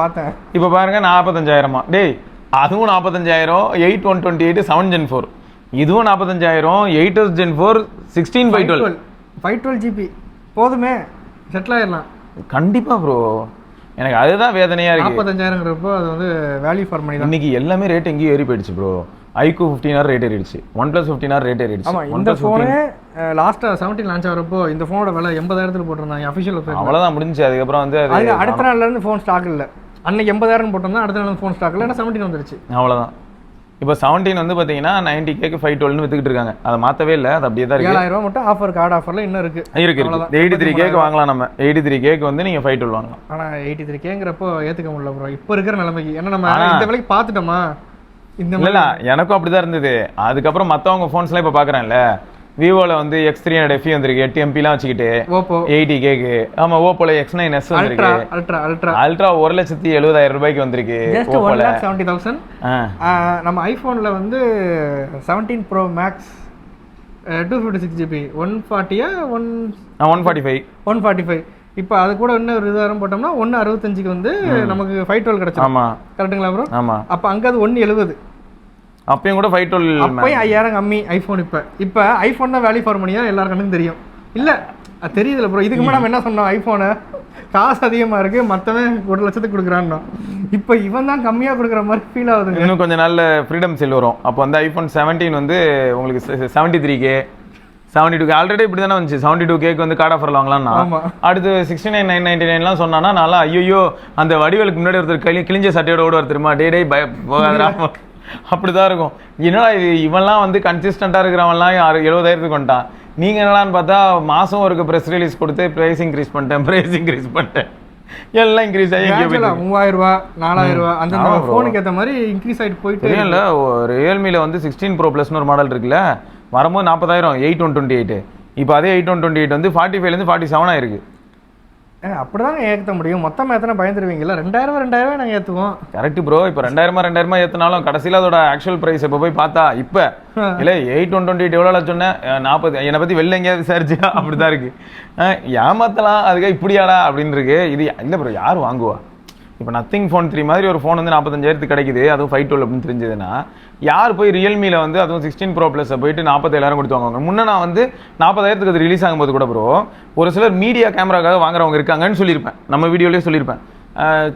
பார்த்தேன். இப்போ பாருங்க 45,000 டேய், அதுவும் 45,000 8128 7 Gen 4, இதுவும் 45,000 8 Gen 4 16/12 512GB போதுமே, செட்டில் ஆயிடலாம் கண்டிப்பா ப்ரோ. எனக்கு அதுதான் வேதனையா இருக்கு. 45,000ங்கிறப்போ அது வந்து வேல்யூ ஃபார் மணி தான். இன்னைக்கு எல்லாமே ரேட் எங்கேயும் ஏறி போயிடுச்சு ப்ரோ. iQOO 15R ரேட் ஏறிடுச்சு, OnePlus 15R ரேட் ஏறிடுச்சு. ஆமா, இந்த ஃபோனு லாஸ்டா 17 லான்ச் ஆகிறப்போ இந்த ஃபோனோட விலை 80,000 போட்டிருந்தாங்க அஃபிஷியல் வெப்சைட். அவ்வளவுதான் முடிஞ்சு. அதுக்கப்புறம் வந்து அடுத்த நாள்ல இருந்து ஃபோன் ஸ்டாக் இல்ல. அன்னைக்கு 80,000 போட்டோம்னா அடுத்த நாள் ஃபோன் ஸ்டாக் இல்ல, 17 வந்துருச்சு. அவ்வளவுதான். இப்போ 17 வந்து பாத்தீங்கன்னா 90K 512 வித்துக்கிட்டு இருக்காங்க. அதை மாத்தவே இல்லை, அது அப்படியே தான் இருக்கு. 7,000 மட்டும் ஆஃபர், கார்டு ஆஃபர்ல இன்னும் இருக்கு. 83K வாங்கலாம் நம்ம. 83K வந்து நீங்க 512 வாங்கலாம். ஆனா 83Kங்கிறப்போ ஏத்துக்க முடியல ப்ரோ இப்போ இருக்கிற நிலைமைக்கு. ஏன்னா நம்ம இந்த விலைக்கு பார்த்துட்டோமா, இந்த இல்ல எனக்கும் அப்படிதான் இருந்தது. அதுக்கப்புறம் மத்தவங்க போன்ஸ்லாம் இப்ப பாக்குறேன்ல, விவோல வந்து X300 FE வந்திருக்கு, 8MP வச்சுக்கிட்டு ஓப்போ 80K. ஆமா, ஓப்போல X9s வந்திருக்கு, அல்ட்ரா 1,70,70,000 ரூபாய்க்கு வந்திருக்கு. ஓப்போல 1,70,000. நம்ம ஐபோன்ல வந்து 17 Pro Max 256GB 140 145. இப்போ அது கூட இன்னும் ஒரு 20,000 போட்டோம்னா 165க்கு வந்து நமக்கு 512 கிடைச்சிடும். ஆமா, கரெக்ட்டுங்களா ப்ரோ? ஆமா. அப்ப அங்க அது 170. அப்பயும் கூட 512, அப்பயும் 5,000 கம்மி ஐபோன். இப்போ ஐபோன் தான் வேல்யூ ஃபார் மணியா எல்லாரும் கண்ணுக்கும் தெரியும். இல்ல தெரியுதுல ப்ரோ. இதுக்கு முன்னாடி நம்ம என்ன சொன்னோம், ஐபோனு காசு அதிகமா இருக்கு, மத்தவன் 1 லட்சத்துக்கு கொடுக்குறான்னு. இப்போ இவன் தான் கம்மியா கொடுக்குற மாதிரி ஃபீல் ஆகுது. இன்னும் கொஞ்சம் நல்ல ஃப்ரீடம் செல் வரும். அப்போ வந்து ஐபோன் 17 வந்து உங்களுக்கு 73K 72K ஆல்ரெடி இப்படி தானே வந்துச்சு. 72K வந்து கார்டு ஆஃபர் வாங்கலாம்னா அடுத்து 69,999 சொன்னானா நல்லா ஐயோ அந்த வடிவேலுக்கு முன்னாடி ஒருத்தர் கிழிஞ்ச சட்டையோட ஓடுவார் தெரியுமா, டே அப்படிதான் இருக்கும். என்னடா இது இவன்லாம் வந்து கன்சிஸ்டண்டா இருக்கிறவன்லாம் 70,000க்கு வந்துட்டான். நீங்க என்னடான்னு பார்த்தா மாசம் ஒரு ப்ரெஸ் ரிலீஸ் கொடுத்து பிரைஸ் இன்க்ரீஸ் பண்ணிட்டேன் எல்லாம் இன்க்ரீஸ் ஆகி 3,000 ரூபாய் 4,000 ரூபாய் அந்த ஃபோனுக்கு ஏற்ற மாதிரி இன்க்ரீஸ் ஆகிட்டு போயிட்டு இல்ல. ரியல்மில வந்து 16 Pro Plus ஒரு மாடல் இருக்குல்ல, வரும்போது 40,000 8128. இப்போ அதே 8128 வந்து 45லேருந்து 47 ஆயிருக்கு. அப்படிதாங்க ஏற்ற முடியும். மொத்தமாக எத்தனை பயந்துருவீங்களா? 2,000 நாங்கள் ஏற்றுவோம். Correct bro. இப்போ 2,000 ஏற்றினாலும் கடைசியில் அதோட ஆக்சுவல் ப்ரைஸ் இப்போ போய் பார்த்தா இப்போ இல்லை 8128 எவ்வளோ சொன்னேன் 40. என்னை பற்றி வெளில எங்கேயாவது விசாரிச்சியா அப்படிதான் இருக்கு. ஏமாத்தலாம் அதுக்காக இப்படியாடா அப்படின்னு இருக்கு. இது இல்லை ப்ரோ, யார் வாங்குவா? இப்போ நத்திங் ஃபோன் 3 மாதிரி ஒரு ஃபோன் வந்து 45,000 கிடைக்குது, அதுவும் 512 அப்படின்னு தெரிஞ்சதுன்னா யார் போய் ரியல்மியில் வந்து அதுவும் 16 Pro Plus போயிட்டு 47,000 கொடுத்து வாங்குவாங்க? முன்னே நான் வந்து 40,000க்கு அது ரிலீஸ் ஆகும்போது கூட ப்ரோ ஒரு சிலர் மீடியா கேமராக்காக வாங்குறவங்க இருக்காங்கன்னு சொல்லியிருப்பேன், நம்ம வீடியோலேயே சொல்லியிருப்பேன்.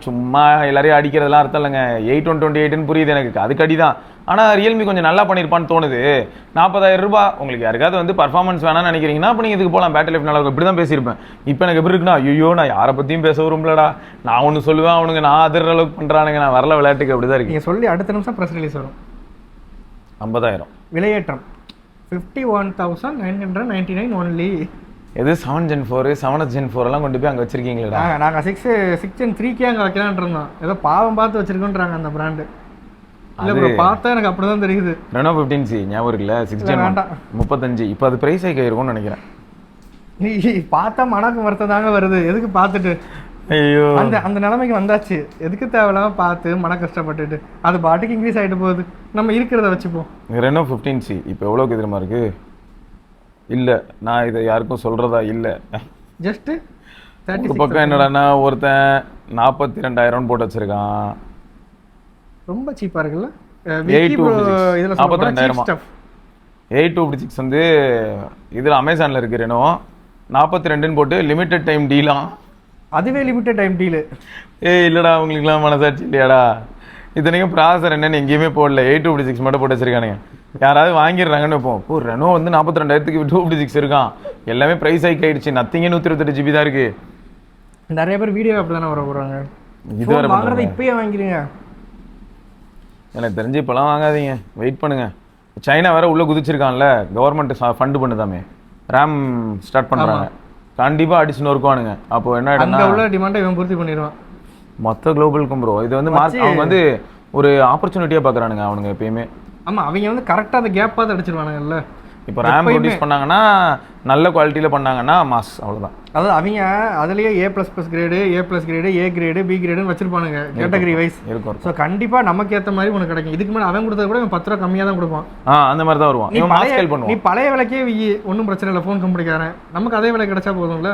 சும்மா எல்லாரையும் அடிக்கிறதுலாம் அர்த்தம் இல்லைங்க. 8128ன்னு புரியுது எனக்கு, அதுக்கு அடிதான். ஆனால் ரியல்மி கொஞ்சம் நல்லா பண்ணியிருப்பான்னு தோணுது. 40,000 ரூபாய் உங்களுக்கு யாருக்காவது வந்து பர்ஃபார்மன்ஸ் வேணாம்னு நினைக்கிறீங்கன்னா அப்போ நீங்கள் இதுக்கு போகலாம். பேட்டரி லைஃப் நல்லா இருக்கும். இப்படி தான் பேசியிருப்பேன். இப்போ எனக்கு எப்படி இருக்குன்னா ஐயோ நான் யாரை பற்றியும் பேச விரும்பலடா, நான் ஒன்று சொல்லுவேன் அவனுங்க நான் அதிர்ற அளவுக்கு பண்ணுறானுங்க, நான் வரல விளையாட்டுக்கு அப்படி தான் இருக்கு. நீங்கள் சொல்லி அடுத்த நிமிஷம் ப்ரெஸ் ரிலீஸ் வரும். 50,000 விலையேற்றம் 51,999 ஒன்லி. எது 7 Gen 4 7 Gen 4 எல்லாம் கொண்டு போய் அங்கே வச்சிருக்கீங்களா? நாங்கள் 6 Gen 3K அங்கே வைக்கலான் இருந்தோம். ஏதோ பாவம் பார்த்து வச்சிருக்கோன்றாங்க அந்த பிராண்டு. இல்ல ப்ரோ பார்த்தா எனக்கு அப்படிதான் தெரியுது. ரெனோ 15C ஞாபகம் இருக்குல்ல 6 Gen வேண்டாம் 35. இப்போ அது பிரைஸ் ஹைக் ஆயிருக்கும்னு நினைக்கிறேன். நீ பார்த்தா மனக்கு வருத்தம் தாங்க வருது. எதுக்கு பார்த்துட்டு ஐயோ அந்த அந்த நிலைமைக்கு வந்தாச்சு. எதுக்கு தேவையில்லாம பார்த்து மன கஷ்டப்பட்டுட்டு அது பாட்டுக்கு இன்க்ரீஸ் ஆகிட்டு போகுது. நம்ம இருக்கிறத வச்சுப்போம். ரெனோ 15C இப்போ எவ்வளோக்கு தெரியுமா இருக்கு? இல்லை நான் இதை யாருக்கும் சொல்றதா இல்லை. ஜஸ்ட் ஒரு பக்கம் என்னடான்னா ஒருத்தன் 42,000 போட்டு வச்சிருக்கான். ரொம்ப சீப்பா இருக்குல்ல. 42,000 826 வந்து இதில் அமேசானில் இருக்கு. ரெனோ 42ன்னு போட்டு லிமிட்டட் டைம் டீலாம். அதுவே லிமிட்டட் டைம் டீலு. இல்லைடா உங்களுக்குலாம் மனசாட்சி இல்லையாடா? இத்தனைக்கும் ப்ராசர் என்னன்னு எங்கேயுமே போடல. 826 மட்டும் போட்டு வச்சிருக்கானுங்க. யாராவது வாங்கிடுறாங்கன்னு வைப்போம். ஓ ரெனோ வந்து 42,000க்கு 256 இருக்கான். எல்லாமே ப்ரைஸ் ஹைக் ஆயிடுச்சு. நத்திங்கே 128 GB தான் இருக்கு. நிறைய பேர் வீடியோ அப்படி தானே வர போகிறாங்க. இது வர வாங்குறத இப்பயே வாங்கிடுங்க. எனக்கு தெரிஞ்சு இப்போலாம் வாங்காதீங்க, வெயிட் பண்ணுங்க. சைனா வேற உள்ள குதிச்சிருக்கான்ல, கவர்மெண்ட் ஃபண்டு பண்ணுதாமே, ரேம் ஸ்டார்ட் பண்றாங்க. கண்டிப்பா அடிஷன் இருக்குவானுங்க. அப்போ என்ன அங்க உள்ள டிமாண்டை இவன் பூர்த்தி பண்ணிடுவான் மொத்த குளோபலுக்கும் ப்ரோ. இது வந்து அவங்க வந்து ஒரு ஆப்பர்ச்சுனிட்டியா பாக்குறானுங்க அவனுங்க எப்பயுமே. ஆமா அவங்க வந்து கரெக்டா அந்த கேப் பார்த்து அடிச்சிருவானுங்கல்ல. இப்போ ரேம் ப்ரொடியூஸ் பண்ணாங்கன்னா நல்ல குவாலிட்டியில் பண்ணாங்கன்னா மாஸ், அவ்வளோதான். அதாவது அவங்க அதுலேயே A++ grade, A+ grade, A grade, B கிரேடுன்னு வச்சிருப்பானுங்க கேட்டகரி வைஸ் இருக்கும். ஸோ கண்டிப்பாக நமக்கு ஏற்ற மாதிரி உனக்கு கிடைக்கும். இதுக்கு மேலே அவன் கொடுத்தது கூட 10 ரூபா கம்மியாக தான் கொடுப்பான். அந்த மாதிரி தான் வருவான். நீ பழைய விலைக்கே ஒன்றும் பிரச்சனை இல்லை, ஃபோன் கம்பெனிக்காரன் நமக்கு அதே விலை கிடைச்சா போதும்ல.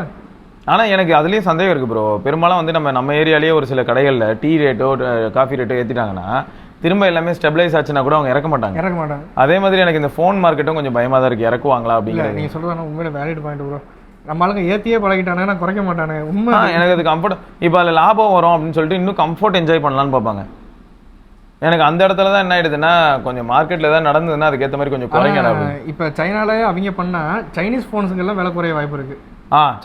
ஆனால் எனக்கு அதுலேயும் சந்தேகம் இருக்குது ப்ரோ. பெரும்பாலும் வந்து நம்ம ஏரியாலேயே ஒரு சில கடைகளில் டீ ரேட்டோ காஃபி ரேட்டோ ஏற்றிட்டாங்கன்னா திரும்ப எல்லாமே ஸ்டெபிளைஸ் ஆச்சுன்னா கூட அவங்க இறக்க மாட்டாங்க. அதே மாதிரி எனக்கு இந்த ஃபோன் மார்க்கெட்டும் கொஞ்சம் பயமாக தான் இருக்குது, இறக்குவாங்களா அப்படிங்கிறது. நீங்கள் சொல்கிறதா உண்மையில வேலிட் பாயிண்ட் ப்ரோ. நம்மளுக்கு ஏற்றியே பழகிட்டானே குறைக்க மாட்டானே. உண்மை எனக்கு அது கம்ஃபர்ட். இப்போ அதில் லாபம் வரும் அப்படின்னு சொல்லிட்டு இன்னும் கம்ஃபர்ட் என்ஜாய் பண்ணலான்னு பார்ப்பாங்க. எனக்கு அந்த இடத்துல தான் என்ன ஆயிடுதுன்னா கொஞ்சம் மார்க்கெட்டில் ஏதாவது நடந்ததுன்னா அதுக்கேற்ற மாதிரி கொஞ்சம் குறைங்க. இப்போ சைனாலே அவங்க பண்ணால் சைனீஸ் ஃபோன்ஸுக்கெல்லாம் விலை குறைய வாய்ப்பு இருக்குது.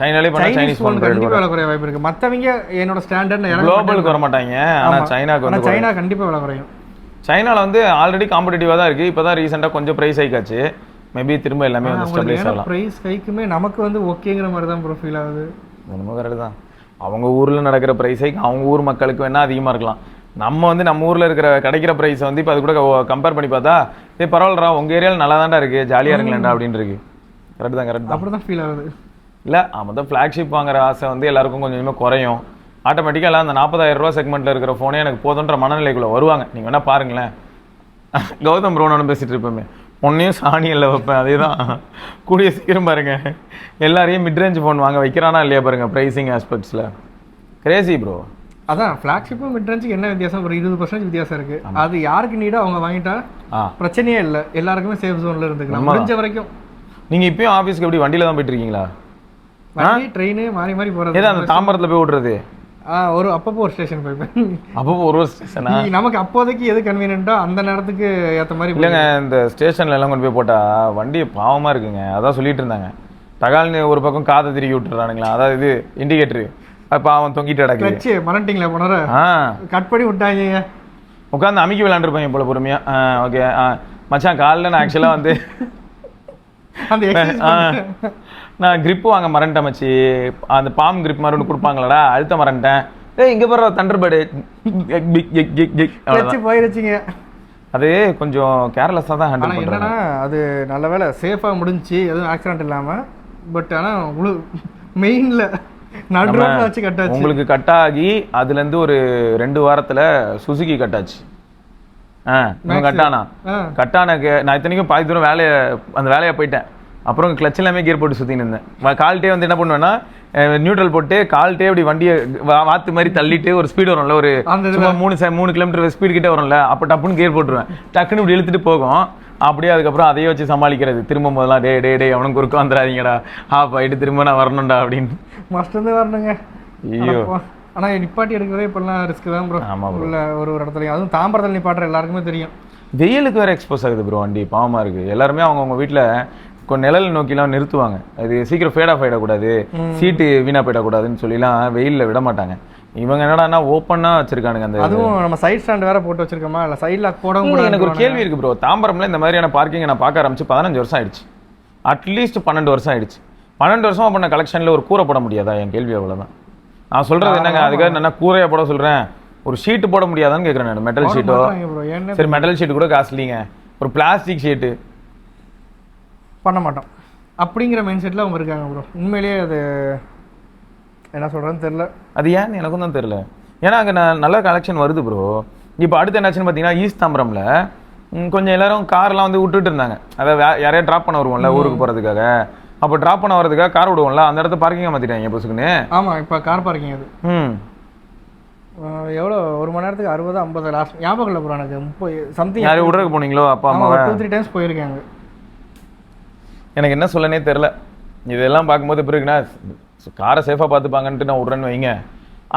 சைனாலே பண்ணா சைனீஸ் ஃபோன் கண்டிப்பா விலை குறைய வாய்ப்பு இருக்கு. மத்தவங்க என்னோட ஸ்டாண்டர்ட் குளோபலுக்கு வர மாட்டாங்க. ஆனா சைனாக்கு வந்து சைனா கண்டிப்பா விலை குறையும். சைனால வந்து ஆல்ரெடி காம்படிட்டிவா தான் இருக்கு. இப்பதான் ரீசெண்டா கொஞ்சம் பிரைஸ் ஹைக் ஆச்சு. மேபி திரும்ப எல்லாமே வந்து ஸ்டெபிலைஸ் ஆகலாம். பிரைஸ் ஹைக்குமே நமக்கு வந்து ஓகேங்கிற மாதிரி தான் ப்ரோ ஃபீல் ஆகுது. நம்ம கரெக்ட் தான். அவங்க ஊர்ல நடக்கிற பிரைஸ் ஹைக் அவங்க ஊர் மக்களுக்கு வேணா அதிகமா இருக்கலாம். நம்ம வந்து நம்ம ஊர்ல இருக்கிற கிடைக்கிற பிரைஸ் வந்து இப்போ அது கூட கம்பேர் பண்ணி பார்த்தா பரவாயில்லடா உங்க ஏரியாவில் நல்லா தான்டா இருக்கு, ஜாலியா இருங்களேன்டா அப்படின்னு இருக்கு. கரெக்ட் தான் அப்படிதான் ஃபீல் ஆகுது. இல்லை மொத்தம் ஃப்ளாக்ஷிப் வாங்குற ஆசை வந்து எல்லாருக்கும் கொஞ்சம் கொஞ்சமாக குறையும். ஆட்டோமேட்டிக்காக எல்லாம் அந்த 40,000 ரூபா செக்மெண்ட்டில் இருக்கிற ஃபோனே எனக்கு போதுன்ற மனநிலைக்குள்ளே வருவாங்க. நீங்கள் வேணால் பாருங்களேன். கௌதம் ப்ரோனானு பேசிகிட்டு இருப்போமே, பொண்ணையும் சாணியில் வைப்பேன். அதே தான் கூடிய சீக்கிரம் பாருங்க எல்லாரையும் மிட்ரேஞ்ச் ஃபோன் வாங்க வைக்கிறானா இல்லையா பாருங்க. ப்ரைஸிங் ஆஸ்பெக்ட்ஸில் கிரேசி ப்ரோ. அதான் ஃப்ளாக்ஷிப்பும் மிட்ரேஞ்சுக்கு என்ன வித்தியாசம்? ஒரு 20% வித்தியாசம் இருக்குது. அது யாருக்கு நீடோ அவங்க வாங்கிட்டா பிரச்சனையே இல்லை. எல்லாருக்குமே சேஃப் ஜோனில் இருந்துக்கலாம் முடிஞ்ச வரைக்கும். நீங்கள் இப்பயும் ஆஃபீஸ்க்கு எப்படி வண்டியில் தான் போயிட்டு இருக்கீங்களா? ட்ரெயின் மாறி மாறி போகிறது. அந்த தாம்பரத்தில் போய் விடுறது ஒரு அப்பப்போ ஒரு ஸ்டேஷன் போய்ப்பேன். அப்பப்போ ஒரு ஸ்டேஷனா? நமக்கு அப்போதைக்கு எது கன்வீனியன்ட்டோ அந்த நேரத்துக்கு ஏற்ற மாதிரி. இல்லைங்க இந்த ஸ்டேஷன்ல எல்லாம் கொண்டு போய் போட்டால் வண்டி பாவமாக இருக்குங்க. அதான் சொல்லிட்டு இருந்தாங்க. தகால்னு ஒரு பக்கம் காதை திருக்கி விட்டுறானுங்களா, அதாவது இது இண்டிகேட்டரு பாவம் தொங்கிட்டு கிடக்கு. மரண்டிங்களா போனார கட் பண்ணி விட்டாங்க. உட்காந்து அமைக்கி விளையாண்டுருப்பாங்க போல பொறுமையா. ஓகே மச்சான் காலைல நான் ஆக்சுவலாக வந்து நான் கிரிப்பு வாங்க மறந்துட்டேன் மச்சி. அந்த பாம் கிரிப் மாதிரி ஒன்று கொடுப்பாங்களடா, அழுத்த மறந்துட்டேன். இங்கே போடுற தண்டர்பேர்டு போயிருச்சுங்க. அது கொஞ்சம் கேர்லெஸ்ஸாக தான் ஹேண்டில் பண்ணுறேன். என்னன்னா அது நல்ல வேலை சேஃபாக முடிஞ்சிச்சு, எதுவும் ஆக்சிடென்ட் இல்லாமல். பட் ஆனால் மெயினில் நடுவில் வச்சு கட்டாச்சு. உங்களுக்கு கட்டாகி அதுலேருந்து ஒரு 2 வாரத்தில் சுசுகி கட்டாச்சு. கட்டானக்கு நான் இத்தனைக்கும் பாதி தூரம் அந்த வேலையை போயிட்டேன். அப்புறம் கிளச் எல்லாமே கியர் போட்டு சுற்றின்னு இருந்தேன். கால்ட்டே வந்து என்ன பண்ணுவேன்னா நியூட்ரல் போட்டு கால்ட்டே அப்படி வண்டியை வாத்து மாதிரி தள்ளிட்டு ஒரு ஸ்பீடு வரும்ல, ஒரு 3 கிலோமீட்டர் ஸ்பீடு கிட்டே வரும்ல, அப்போ டப்புன்னு கியர் போட்டுருவேன். டக்குன்னு இப்படி இழுத்துட்டு போகும். அப்படியே அதுக்கப்புறம் அதையே வச்சு சமாளிக்கிறது. திரும்ப போதெல்லாம் டே அவனுக்கு குறுக்க வந்துடாதீங்கடா, ஆயிட்டு திரும்ப நான் வரணும்டா அப்படின்னு மஸ்ட் வரணுங்க. ஐயோ ஆனால் நிப்பாட்டி எடுக்கிறதே இப்போல்லாம் ரிஸ்க் தான் ப்ரோ. உள்ள ஒரு இடத்துலையும் அதுவும் தாம்பரத்தில் நிப்பாட்டுற எல்லாருக்குமே தெரியும். வெயிலுக்கு வேறு எக்ஸ்போஸ் ஆகுது ப்ரோ வண்டி. பாவமாக இருக்குது. எல்லாருமே அவங்கவுங்க வீட்டில் கொஞ்சம் நிழல் நோக்கிலாம் நிறுத்துவாங்க. அது சீக்கிரம் ஃபேட் ஆஃப் ஆகிடக்கூடாது, சீட்டு வீணாக போயிடக்கூடாதுன்னு சொல்லிலாம் வெயிலில் விட மாட்டாங்க. இவங்க என்னடானா ஓப்பனாக வச்சிருக்கானுங்க. அந்த அதுவும் நம்ம சைட் ஸ்டாண்ட் வேற போட்டு வச்சிருக்கோமா, இல்லை சைடில் போடவும் கூட. எனக்கு ஒரு கேள்வி இருக்குது ப்ரோ. தாம்பரம்ல இந்த மாதிரியான பார்க்கிங்கை நான் பார்க்க ஆரம்பிச்சு 15 வருஷம் ஆயிடுச்சு. அட்லீஸ்ட் 12 வருஷம் ஆயிடுச்சு. 12 வருஷமாக பண்ண கலெக்ஷனில் ஒரு கூரை போட முடியாதா? என் கேள்வி அவ்வளோதான். நான் சொல்கிறது என்னங்க, அதுக்காக நான் கூரையாக போட சொல்கிறேன். ஒரு ஷீட்டு போட முடியாதான்னு கேட்குறேன் நான். மெட்டல் ஷீட்டோ, ப்ரோ ஏன்னு சரி மெட்டல் ஷீட் கூட காஸ்ட்லிங்க, ஒரு பிளாஸ்டிக் ஷீட்டு பண்ண மாட்டோம் அப்படிங்கிற மைண்ட் செட்டில் அவங்க இருக்காங்க ப்ரோ. உண்மையிலேயே அது என்ன சொல்கிறேன்னு தெரில. அது ஏன்னு எனக்கும் தான் தெரில. ஏன்னா அங்கே நல்ல கலெக்ஷன் வருது ப்ரோ. இப்போ அடுத்து என்னாச்சுன்னு பார்த்தீங்கன்னா ஈஸ்ட் தாம்பரம்ல கொஞ்சம் எல்லாரும் கார்லாம் வந்து விட்டுட்டு இருந்தாங்க. அதாவது யாரையா ட்ராப் பண்ண வருவோம்ல ஊருக்கு போகிறதுக்காக, அப்போ ட்ராப் பண்ண வரதுக்காக கார் விடுவோம்ல, அந்த இடத்த பார்க்கிங்காக மாற்றிட்டாங்க பஸ்ஸுக்குன்னு. ஆமாம், இப்போ கார் பார்க்கிங் அது எவ்வளோ ஒரு மணி நேரத்துக்கு 60-50 லாஸ்ட் ஞாபகம் இல்லை ப்ரோ எனக்கு. 30 சம்திங். யாரும் விட்றதுக்கு போனீங்களோ அப்பா அம்மா? 2-3 டைம்ஸ் போயிருக்காங்க. எனக்கு என்ன சொல்லனே தெரில. இதெல்லாம் பார்க்கும்போது எப்படி இருக்குன்னா, காரை சேஃபாக பார்த்துப்பாங்கன்ட்டு நான் விட்றேன்னு வைங்க,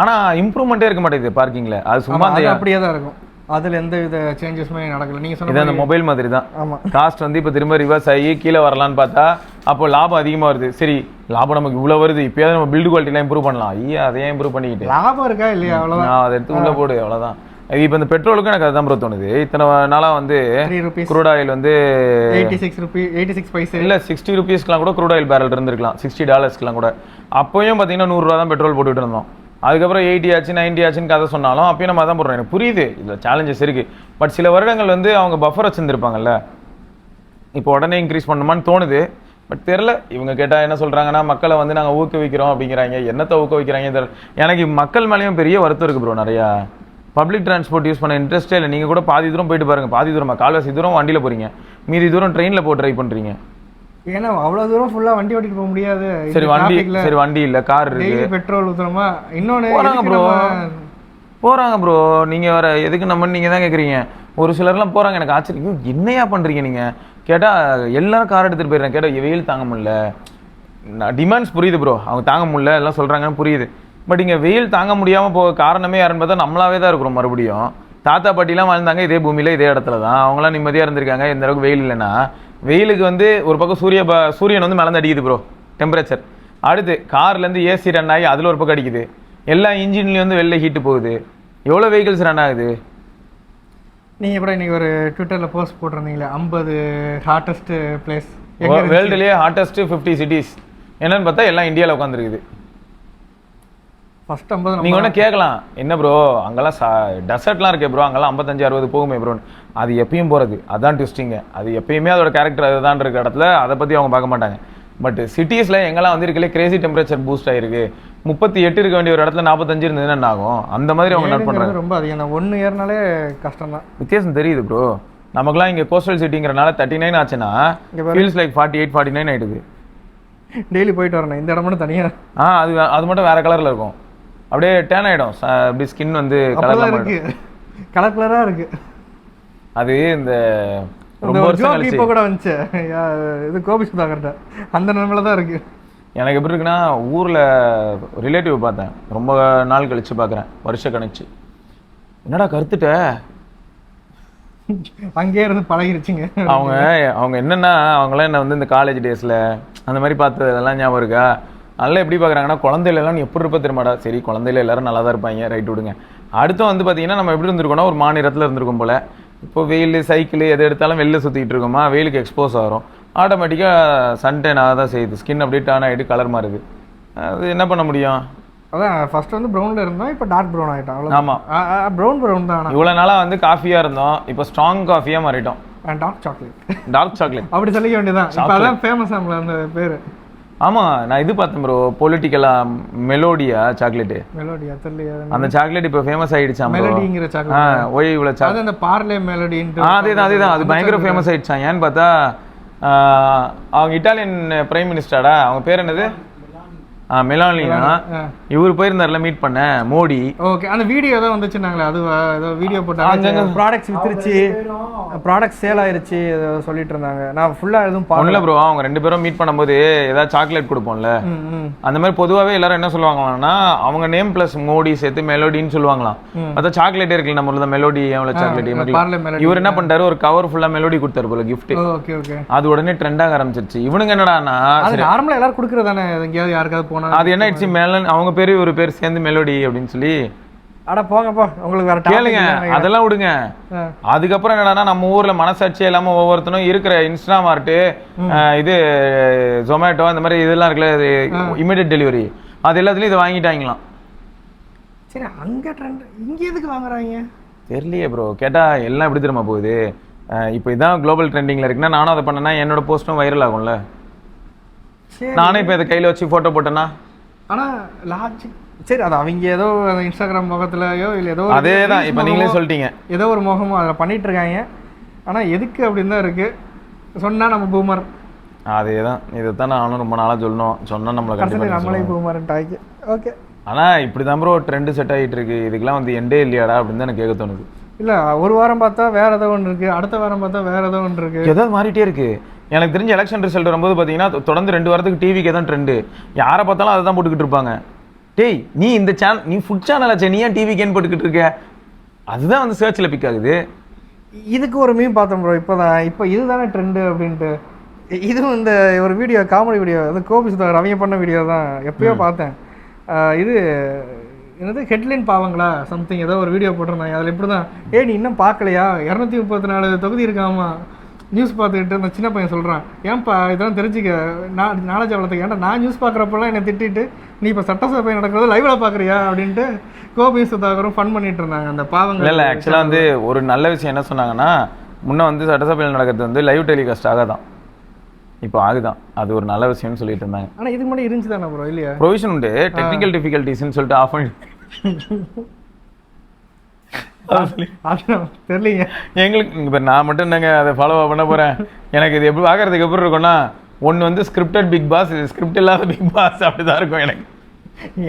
ஆனால் இம்ப்ரூவ்மெண்ட்டே இருக்க மாட்டேங்குது பார்க்கிங்கில். அது சும்மா அப்படியே தான் இருக்கும், அதில் எந்த வித சேஞ்சஸுமே நடக்கல. நீங்கள் சொன்ன அந்த மொபைல் மாதிரி தான். ஆமாம், காஸ்ட் வந்து இப்போ திரும்ப ரிவர்ஸ் ஆகி கீழே வரலான்னு பார்த்தா அப்போ லாபம் அதிகமாக வருது. சரி லாபம் நமக்கு இவ்வளோ வருது, இப்போயாவது நம்ம பில்டு குவாலிட்டிலாம் இம்ப்ரூவ் பண்ணலாம். ஐயா அதையே இம்ப்ரூவ் பண்ணிக்கிட்டு லாபம் இருக்கா இல்லையா அவ்வளோதான், அதை எடுத்து உள்ளே போடு அவ்வளோதான். இப்போ இந்த பெட்ரோலுக்கும் எனக்கு அதுதான் ப்ரோ தோணுது. இத்தனை நாளாக வந்து க்ரூட் ஆயில் வந்து 86 பைசா இல்லை 60 ரூபீஸ்க்குலாம் கூட க்ரூட் ஆயில் பேரல் இருந்திருக்கலாம், $60 கூட. அப்போயும் பார்த்தீங்கன்னா 100 ரூபா தான் பெட்ரோல் போட்டுக்கிட்டு இருந்தோம். அதுக்கப்புறம் 80 ஆச்சு 90 ஆச்சுன்னு கதை சொன்னாலும் அப்பயும் நம்ம அதான் போடுறோம். எனக்கு புரியுது இதில் சேலஞ்சஸ் இருக்குது. பட் சில வருடங்கள் வந்து அவங்க பஃபர் வச்சுருந்துருப்பாங்கல்ல, இப்போ உடனே இன்க்ரீஸ் பண்ணணுமான்னு தோணுது. பட் தெரில, இவங்க கேட்டால் என்ன சொல்கிறாங்கன்னா மக்களை வந்து நாங்கள் ஊக்குவிக்கிறோம் அப்படிங்கிறாங்க. என்னத்தை ஊக்குவிக்கிறாங்க தெரியல. எனக்கு மக்கள் மேலேயும் பெரிய வருத்தம் இருக்குது ப்ரோ. நிறையா பப்ளிக் டிரான்ஸ்போர்ட் யூஸ் பண்ண இன்ட்ரெஸ்ட்டே இல்லை. நீங்கள் கூட பாதி தூரம் போயிட்டு பாருங்கள், பாதி தூரமாக கால்வாசி தூரம் வண்டியில் போகிறீங்க, மீதி தூரம் ட்ரெயினில் போய் ட்ரை பண்ணுறீங்க. ஏன்னா அவ்வளோ தூரம் ஃபுல்லாக வண்டி ஓட்டிட்டு போக முடியாது. சரி வண்டி இல்லை, கார் இருக்கு, பெட்ரோல் ஊற்றுறோமா. இன்னொன்று போகிறாங்க ப்ரோ. நீங்கள் வேறு எதுக்கு நம்ம நீங்கள் தான் கேட்குறீங்க. ஒரு சிலர்லாம் போகிறாங்க, எனக்கு ஆச்சரியம், என்னையா பண்ணுறீங்க நீங்கள் கேட்டால் எல்லாரும் கார் எடுத்துகிட்டு போயிடுறேன். கேட்டால் வெயில் தாங்க முடியல, டிமாண்ட்ஸ் புரியுது ப்ரோ, அவங்க தாங்க முடியல எல்லாம் சொல்கிறாங்கன்னு புரியுது. பட் இங்கே வெயில் தாங்க முடியாமல் போக காரணமே யாருன்னு பார்த்தா நம்மளாவே தான் இருக்கிறோம். மறுபடியும் தாத்தா பாட்டிலாம் வாழ்ந்தாங்க இதே பூமியில் இதே இடத்துல தான், அவங்களாம் நிம்மதியாக இருந்திருக்காங்க. எந்த அளவுக்கு வெயில் இல்லைன்னா, வெயிலுக்கு வந்து ஒரு பக்கம் சூரியன் வந்து மேலே அடிக்குது ப்ரோ டெம்பரேச்சர். அடுத்து கார்லேருந்து ஏசி ரன் ஆகி அதில் ஒரு பக்கம் அடிக்குது, எல்லா இன்ஜின்லேயும் வந்து வெளில ஹீட்டு போகுது. எவ்வளோ வெஹிக்கிள்ஸ் ரன் ஆகுது. நீங்கள் கூட இன்றைக்கி ஒரு ட்விட்டரில் போஸ்ட் போட்டிருந்தீங்களே 50 ஹாட்டஸ்ட் பிளேஸ் வேர்ல்டுலேயே ஹாட்டஸ்ட் 50 சிட்டிஸ் என்னன்னு பார்த்தா எல்லாம் இந்தியாவில் உட்காந்துருக்குது. ஃபர்ஸ்ட் 50 நீங்கள் ஒன்று கேட்கலாம், என்ன ப்ரோ அங்கெல்லாம் டெசர்ட்லாம் இருக்கே ப்ரோ, அங்கெல்லாம் 55-60 போகுமே ப்ரோன்னு. அது எப்பயும் போகிறது, அதான் ட்விஸ்டிங்க. அது எப்பயுமே அதோட கேரக்டர் அதுதான் இருக்க இடத்துல அதை பற்றி அவங்க பார்க்க மாட்டாங்க. பட் சிட்டிஸில் எங்கெல்லாம் வந்து இருக்கலே கிரேசி டெம்பரேச்சர் பூஸ்ட் ஆகிருக்கு. 38 இருக்க வேண்டிய ஒரு இடத்துல 45 இருந்ததுன்னு என்ன ஆகும்? அந்த மாதிரி அவங்க நோட் பண்ணுறாங்க. ரொம்ப அதிகம், 1 இயர்னாலே கஷ்டம் தான். வித்தியாசம் தெரியுது ப்ரோ. நமக்குலாம் இங்கே கோஸ்டல் சிட்டிங்கிறனால 39 ஆச்சுன்னா ஃபீல்ஸ் லைக் 48-49 ஆகிடுது. டெய்லி போயிட்டு வரணும். இந்த இடம் மட்டும் தனியாக அது மட்டும் வேறு கலரில் இருக்கும், அப்படியே டேன் ஆகிடும். அப்படி ஸ்கின் வந்து கலர் கலராக இருக்கு. அது இந்த இப்போ கூட வந்துச்சு இது கோபி சுதாகர்ட்ட அந்த நிலைமையில தான் இருக்கு. எனக்கு எப்படி இருக்குன்னா, ஊரில் ரிலேட்டிவ் பார்த்தேன், ரொம்ப நாள் கழிச்சு பார்க்குறேன், வருஷம் கழிச்சு. என்னடா கருத்துட்ட, அங்கேயே இருந்து பழகிருச்சுங்க. அவங்க என்னென்னா, அவங்களாம் என்ன வந்து இந்த காலேஜ் டேஸில் அந்த மாதிரி பார்த்தது இதெல்லாம் ஞாபகம் இருக்கா? நல்லா எப்படி பார்க்குறாங்கன்னா, குழந்தையிலலாம் நீ எப்படி இருப்ப தெரியுமாடா? சரி குழந்தையில எல்லாரும் நல்லா தான் இருப்பாங்க, ரைட் விடுங்க. அடுத்து வந்து பார்த்தீங்கன்னா நம்ம எப்படி இருந்திருக்கோம்னா, ஒரு மாநிலத்தில் இருந்திருக்கும் போல். இப்போ வெயில் சைக்கிள் எது எடுத்தாலும் வெளில சுற்றிக்கிட்டு இருக்கோமா, வெயிலுக்கு எக்ஸ்போஸ் ஆகிறோம், ஆட்டோமேட்டிக்காக சன்டேன் ஆக தான் செய்யுது, ஸ்கின் அப்படியே டர்ன் ஆகிட்டு கலர் மாறுது. அது என்ன பண்ண முடியும்? அதான் ஃபர்ஸ்ட் வந்து ப்ரௌனில் இருந்தோம், இப்போ டார்க் ப்ரௌன் ஆகிட்டோம். ஆமாம், ப்ரௌன் தான். இவ்வளோ நாளாக வந்து காஃபியாக இருந்தோம், இப்போ ஸ்ட்ராங் காஃபியாக மாறிட்டோம். டார்க் சாக்லேட் அப்படி சொல்லிக்க வேண்டியதான். இப்போ அதான் ஃபேமஸ் ஆகல அந்த பேர். ஆமாம், நான் இது பார்த்தேன் ப்ரோ, பொலிட்டிக்கலாக மெலோடியா சாக்லேட்டு, மெலோடியா தெரியல, அந்த சாக்லேட் இப்போ ஃபேமஸ் ஆகிடுச்சா? மெலோடிங்கிற சாக்லேட். ஓய் இவ்வளோ சாக்லேட், அந்த பார்லே மெலோடின்னு அதேதான் அது பயங்கர ஃபேமஸ் ஆகிடுச்சான். ஏன்னு பார்த்தா அவங்க இட்டாலியன் பிரைம் மினிஸ்டரா, அவங்க பேர் என்னது, மெலானினா, இவர் போயிருந்தார்ல மீட் பண்ண மோடி. ஓகே, அந்த வீடியோ தான் வந்துச்சுனாங்களே, அது ஏதோ வீடியோ போட்டாங்க, ப்ராடக்ட்ஸ் வித்துருச்சு, ப்ராடக்ட் சேல் ஆயிருச்சு சொல்லிட்டு இருந்தாங்க. நான் ஃபுல்லாக எதுவும் பண்ணல ப்ரோ. அவங்க 2 பேரும் மீட் பண்ணும்போது ஏதாவது சாக்லேட் கொடுப்போம்ல, அந்த மாதிரி பொதுவாகவே எல்லாரும் என்ன சொல்லுவாங்களான்னா, அவங்க நேம் பிளஸ் மோடி சேர்த்து மெலோடின்னு சொல்லுவாங்களாம். பார்த்தா சாக்லேட்டே இருக்குல்ல நம்மள மெலோடி, எவ்வளோ சாக்லேட். இவர் என்ன பண்ணிட்டாரு, ஒரு கவர் ஃபுல்லாக மெலோடி கொடுத்தாரு போல கிஃப்ட். ஓகே ஓகே, அது உடனே ட்ரெண்ட் ஆக ஆரம்பிச்சிருச்சு. இவனுங்க என்னடானா, நார்மலாக எல்லாரும் கொடுக்குறதானே, எங்கேயாவது யாருக்காவது அது என்ன ஆயிடுச்சு, மேலன் அவங்க பேரு ஒரு பேர் சேர்ந்து மெலோடி அப்படின்னு சொல்லி. அட போங்கப்பா, உங்களுக்கு வேற கேளுங்க, அதெல்லாம் விடுங்க. அதுக்கப்புறம் என்னடானா, நம்ம ஊர்ல மனசாட்சியே இல்லாம ஒவ்வொருத்தனும் இருக்கிற இன்ஸ்டாமார்ட், இது ஜொமேட்டோ, இந்த மாதிரி இதெல்லாம் இருக்குல்ல, இமிடியட் டெலிவரி, அது எல்லாத்துலயும் இதை வாங்கிட்டாங்களாம். சரி அங்கே ட்ரெண்ட் இங்கே எதுக்கு வாங்குறாங்க தெரியலையே ப்ரோ. கேட்டால் எல்லாம் எப்படி தெரியுமா போகுது, இப்போ இதான் குளோபல் ட்ரெண்டிங்கில் இருக்குன்னா நானும் அதை பண்ணேன்னா என்னோட போஸ்ட்டும் வைரல் ஆகும்ல. நானே இப்போ இதை கையில் வச்சு ஃபோட்டோ போட்டேன்னா ஆனால் லாஜிக் சரி அது அவங்க ஏதோ இன்ஸ்டாகிராம் முகத்துலையோ இல்லை ஏதோ அதே தான் இப்போ நீங்களே சொல்லிட்டீங்க ஏதோ ஒரு முகமோ அதில் பண்ணிட்டு இருக்காங்க. ஆனால் எதுக்கு அப்படின்னு தான் இருக்குது சொன்னால் நம்ம பூமர். அதே தான் இதை தான் நானும் ரொம்ப நாளாக சொல்லணும், சொன்னால் நம்மளை கண்டிப்பாக நம்மளே பூமர்ன்ட்டு ஆகி ஓகே. ஆனால் இப்படி தான் ப்ரோ ட்ரெண்டு செட் ஆகிட்டு இருக்கு. இதுக்கெல்லாம் வந்து எண்டே இல்லையாடா அப்படின்னு தான் எனக்கு கேட்க தோணுது. இல்லை ஒரு வாரம் பார்த்தா வேற ஏதோ ஒன்று இருக்குது, அடுத்த வாரம் பார்த்தா வேற ஏதோ ஒன்று இருக்குது, ஏதாவது மாறிட்டே இருக்கு. எனக்கு தெரிஞ்ச எலெக்ஷன் ரிசல்ட் வரும்போது பார்த்தீங்கன்னா தொடர்ந்து 2 வாரத்துக்கு டிவிக்கு தான் ட்ரெண்டு, யாரை பார்த்தாலும் அதை தான் போட்டுக்கிட்டு இருப்பாங்க. டேய் நீ இந்த சேனல் நீ ஃபுட் சேனல் ஆச்சே, நீ ஏன் டிவிக்கேன்னு போட்டுக்கிட்டு இருக்க, அதுதான் வந்து சர்ச்சில் பிக் ஆகுது. இதுக்கு ஒரு மீம் பார்த்தோம் ப்ரோ இப்போ இதுதானே ட்ரெண்டு அப்படின்ட்டு. இதுவும் இந்த ஒரு வீடியோ காமெடி வீடியோ அது கோபி சுதா ரவிய பண்ண வீடியோ தான் எப்பயோ பார்த்தேன். இது என்னது ஹெட்லைன் பாவங்களா சம்திங் ஏதோ ஒரு வீடியோ போட்டிருந்தாங்க. அதில் இப்படி தான் நீ இன்னும் பார்க்கலையா 234 தொகுதி இருக்காமா நியூஸ் பார்த்துக்கிட்டு அந்த சின்ன பையன் சொல்கிறான், ஏன்ப்பா இதெல்லாம் தெரிஞ்சுக்க நாலேஜ் வளர்த்துக்க, ஏன்டா நான் நியூஸ் பார்க்குறப்பெல்லாம் என்னை திட்டிட்டு நீ இப்போ சட்டசபை நடக்கிறது லைவில் பார்க்குறியா அப்படின்ட்டு கோபி சுதாகரும் ஃபன் பண்ணிட்டு இருந்தாங்க அந்த பாவங்கள். இல்லை ஆக்சுவலாக வந்து ஒரு நல்ல விஷயம் என்ன சொன்னாங்கன்னா, முன்னே வந்து சட்டசபையில் நடக்கிறது வந்து லைவ் டெலிகாஸ்ட் ஆகாதான், இப்போ ஆகுதான். அது ஒரு நல்ல விஷயம்னு சொல்லிட்டு இருந்தாங்க. ஆனால் இதுக்கு முன்னாடி இருந்துச்சு தானே ப்ரோ இல்லையா, ப்ரொவிஷன் உண்டு, டெக்னிக்கல் டிஃபிகல்ட்டிஸ்ன்னு சொல்லிட்டு ஆஃப் பண்ணி தெரியலீங்க எங்களுக்கு. இப்போ நான் மட்டும் என்னங்க அதை ஃபாலோ பண்ண போகிறேன், எனக்கு இது எப்படி பார்க்கறதுக்கு எப்படி இருக்கும்னா, ஒன்று வந்து ஸ்கிரிப்டட் பிக் பாஸ், இது ஸ்கிரிப்ட் இல்லாத பிக் பாஸ் அப்படி தான் இருக்கும் எனக்கு.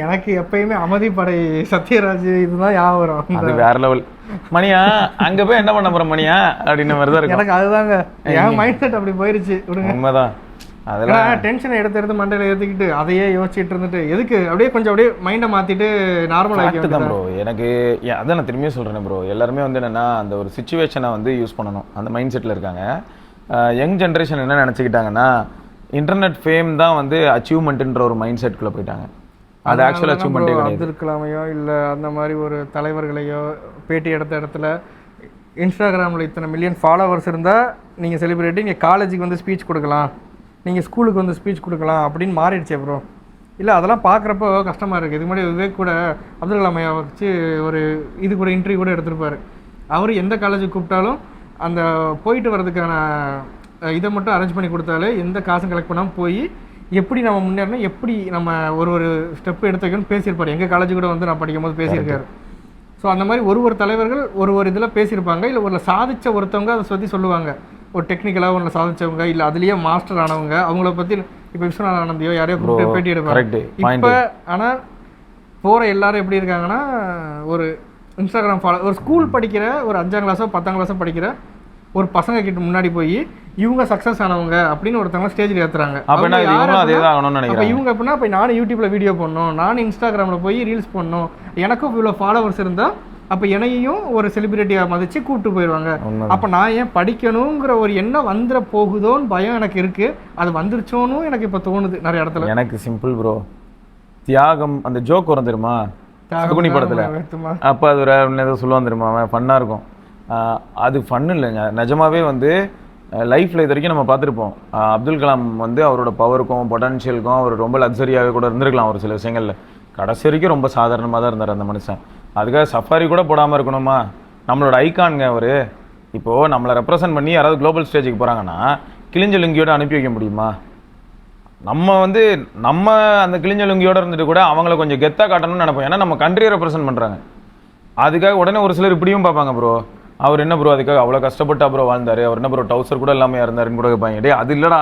எனக்கு எப்பயுமே அமதிப்படை சத்யராஜ் இதுதான் ஞாபகம் வரும். அது வேற லெவல். மணியா அங்க போய் என்ன பண்ண போற மணியா அப்படின்ற மாதிரி தான் இருக்கும் எனக்கு. அதுதாங்க என் மைண்ட் செட் அப்படி போயிருச்சு. உண்மைதான். அதெல்லாம் டென்ஷனை எடுத்து மண்டையில ஏற்றிக்கிட்டு அதையே யோசிச்சுட்டு இருந்துட்டு எதுக்கு அப்படியே கொஞ்சம் அப்படியே மைண்டை மாத்திட்டு நார்மல் ஆகிட்டு தான் ப்ரோ. எனக்கு அதான் நான் திரும்பியும் சொல்றேன் ப்ரோ, எல்லாருமே வந்து என்னன்னா அந்த ஒரு சுச்சுவேஷனை வந்து யூஸ் பண்ணணும், அந்த மைண்ட் செட்ல இருக்காங்க. யங் ஜென்ரேஷன் என்ன நினைச்சுக்கிட்டாங்கன்னா, இன்டர்நெட் ஃபேம் தான் வந்து அச்சீவ்மெண்ட்ன்ற ஒரு மைண்ட் செட்குள்ள போயிட்டாங்க. அது ஆக்சுவலாக அச்சீவ்மெண்ட்டே கிடையாது. அப்துல் கலாமையோ இல்லை அந்த மாதிரி ஒரு தலைவர்களையோ பேட்டி எடுத்த இடத்துல இன்ஸ்டாகிராமில் இத்தனை மில்லியன் ஃபாலோவர்ஸ் இருந்தால் நீங்கள் செலிப்ரிட்டி, நீங்கள் காலேஜுக்கு வந்து ஸ்பீச் கொடுக்கலாம், நீங்கள் ஸ்கூலுக்கு வந்து ஸ்பீச் கொடுக்கலாம் அப்படின்னு மாறிடுச்சே ப்ரோ. இல்லை அதெல்லாம் பார்க்குறப்போ கஷ்டமாக இருக்குது. இதுக்கு முன்னாடி விவேக் கூட அப்துல் கலாமையை வச்சு ஒரு இது கூட இன்டர்வியூ கூட எடுத்திருப்பார். அவர் எந்த காலேஜுக்கு கூப்பிட்டாலும் அந்த போயிட்டு வர்றதுக்கான இதை மட்டும் அரேஞ்ச் பண்ணி கொடுத்தாலே எந்த காசும் கலெக்ட் பண்ணாமல் போய் எப்படி நம்ம முன்னேறணும், எப்படி நம்ம ஒரு ஸ்டெப் எடுத்து வைக்கணும்னு பேசியிருப்பார். எங்கள் காலேஜ் கூட வந்து நான் படிக்கும் போது பேசியிருக்காரு. ஸோ அந்த மாதிரி ஒரு தலைவர்கள் ஒரு இதில் பேசியிருப்பாங்க. இல்லை ஒரு சாதித்த ஒருத்தவங்க அதை பற்றி சொல்லுவாங்க, ஒரு டெக்னிக்கலாக ஒன்று சாதிச்சவங்க, இல்லை அதுலேயே மாஸ்டர் ஆனவங்க, அவங்கள பற்றி இப்போ விஸ்வநாத் ஆனந்தியோ யாரையோ கூப்பிட்டு பேட்டி எடுப்பாங்க. இப்போ ஆனால் போகிற எல்லாரும் எப்படி இருக்காங்கன்னா, ஒரு இன்ஸ்டாகிராம் ஃபாலோ, ஒரு ஸ்கூல் படிக்கிற ஒரு 5ஆம் கிளாஸோ 10ஆம் கிளாஸோ படிக்கிற ஒரு பசங்க கிட்ட முன்னாடி போய் இவங்க சக்ஸஸ் ஆனவங்க அப்படின்னு ஒருத்தவங்க ஸ்டேஜில் ஏற்றுறாங்க. அப்போ இவங்க அப்படின்னா இப்போ நானும் யூடியூப்ல வீடியோ பண்ணணும், நானும் இன்ஸ்டாகிராமில் போய் ரீல்ஸ் பண்ணணும், எனக்கும் இவ்வளோ ஃபாலோவர்ஸ் இருந்தால் அப்போ என்னையும் ஒரு செலிபிரிட்டியாக மதித்து கூப்பிட்டு போயிடுவாங்க. அப்போ நான் ஏன் படிக்கணுங்கிற ஒரு எண்ணம் வந்துட போகுதோன்னு பயம் எனக்கு இருக்குது. அது வந்துருச்சோன்னு எனக்கு இப்போ தோணுது நிறைய இடத்துல. எனக்கு சிம்பிள் ப்ரோ, தியாகம் அந்த ஜோக் வரும் தெரியுமா சகுனி படத்தில், அப்போ அது ஒரு ஏதோ சொல்லுவான் தெரியுமா, அவன் ஃபன்னாக இருக்கும். அது ஃபன்னு இல்லைங்க, நிஜமாவே வந்து லைஃப்பில் இது வரைக்கும் நம்ம பார்த்துருப்போம். அப்துல் கலாம் வந்து அவரோட பவருக்கும் பொட்டன்ஷியலுக்கும் அவர் ரொம்ப லக்ஸரியாகவே கூட இருந்திருக்கலாம் ஒரு சில விஷயங்களில். கடைசி வரைக்கும் ரொம்ப சாதாரணமாக தான் இருந்தார் அந்த மனுஷன். அதுக்காக சஃபாரி கூட போடாமல் இருக்கணுமா? நம்மளோட ஐகான்ங்க அவர். இப்போது நம்மளை ரெப்ரசன்ட் பண்ணி யாராவது குளோபல் ஸ்டேஜுக்கு போகிறாங்கன்னா கிழிஞ்ச லுங்கியோடு அனுப்பி வைக்க முடியுமா? நம்ம அந்த கிழிஞ்ச லுங்கியோடு இருந்துட்டு கூட அவங்கள கொஞ்சம் கெத்தாக காட்டணும்னு நினைப்போம், ஏன்னா நம்ம கண்ட்ரியை ரெப்ரசன்ட் பண்ணுறாங்க. அதுக்காக உடனே ஒரு சிலர் இப்படியும் பார்ப்பாங்க, ப்ரோ அவர் என்ன ப்ரோ அதுக்காக அவ்வளோ கஷ்டப்பட்டு அப்புறம் வாழ்ந்தார், அவர் என்ன ப்ரோ டவுசர் கூட இல்லாமல் இருந்தாருன்னு கூட கேட்பாங்க. டே அது இல்லைடா,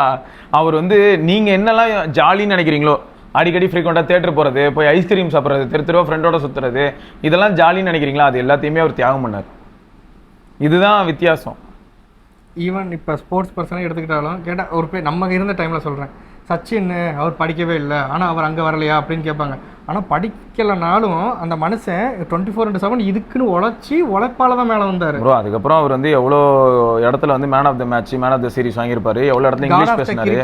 அவர் வந்து நீங்கள் என்னெல்லாம் ஜாலின்னு நினைக்கிறீங்களோ, அடிக்கடி ஃப்ரீக்வெண்ட்டாக தேட்டர் போகிறது, போய் ஐஸ்கிரீம் சாப்பிட்றது, தெருவா ஃப்ரெண்டோட சுற்றுறது, இதெல்லாம் ஜாலின்னு நினைக்கிறீங்களா? அது எல்லாத்தையுமே அவர் தியாகம் பண்ணார். இதுதான் வித்தியாசம். ஈவன் இப்போ ஸ்போர்ட்ஸ் பர்சனே எடுத்துக்கிட்டாலும் கேட்டால் ஒரு பேர் நம்ம இருந்த டைமில் சொல்கிறேன், சச்சின் அவர் படிக்கவே இல்லை ஆனால் அவர் அங்கே வரலையா அப்படின்னு கேட்பாங்க. ஆனால் படிக்கலைனாலும் அந்த மனுஷன் 24/7 இதுக்குன்னு உழைப்பால தான் மேலே வந்தார் ப்ரோ. அதுக்கப்புறம் அவர் வந்து எவ்வளோ இடத்துல வந்து man of the match, man of the series வாங்கியிருப்பாரு, எவ்வளோ இடத்துல இங்கிலீஷ் பேசினாரு,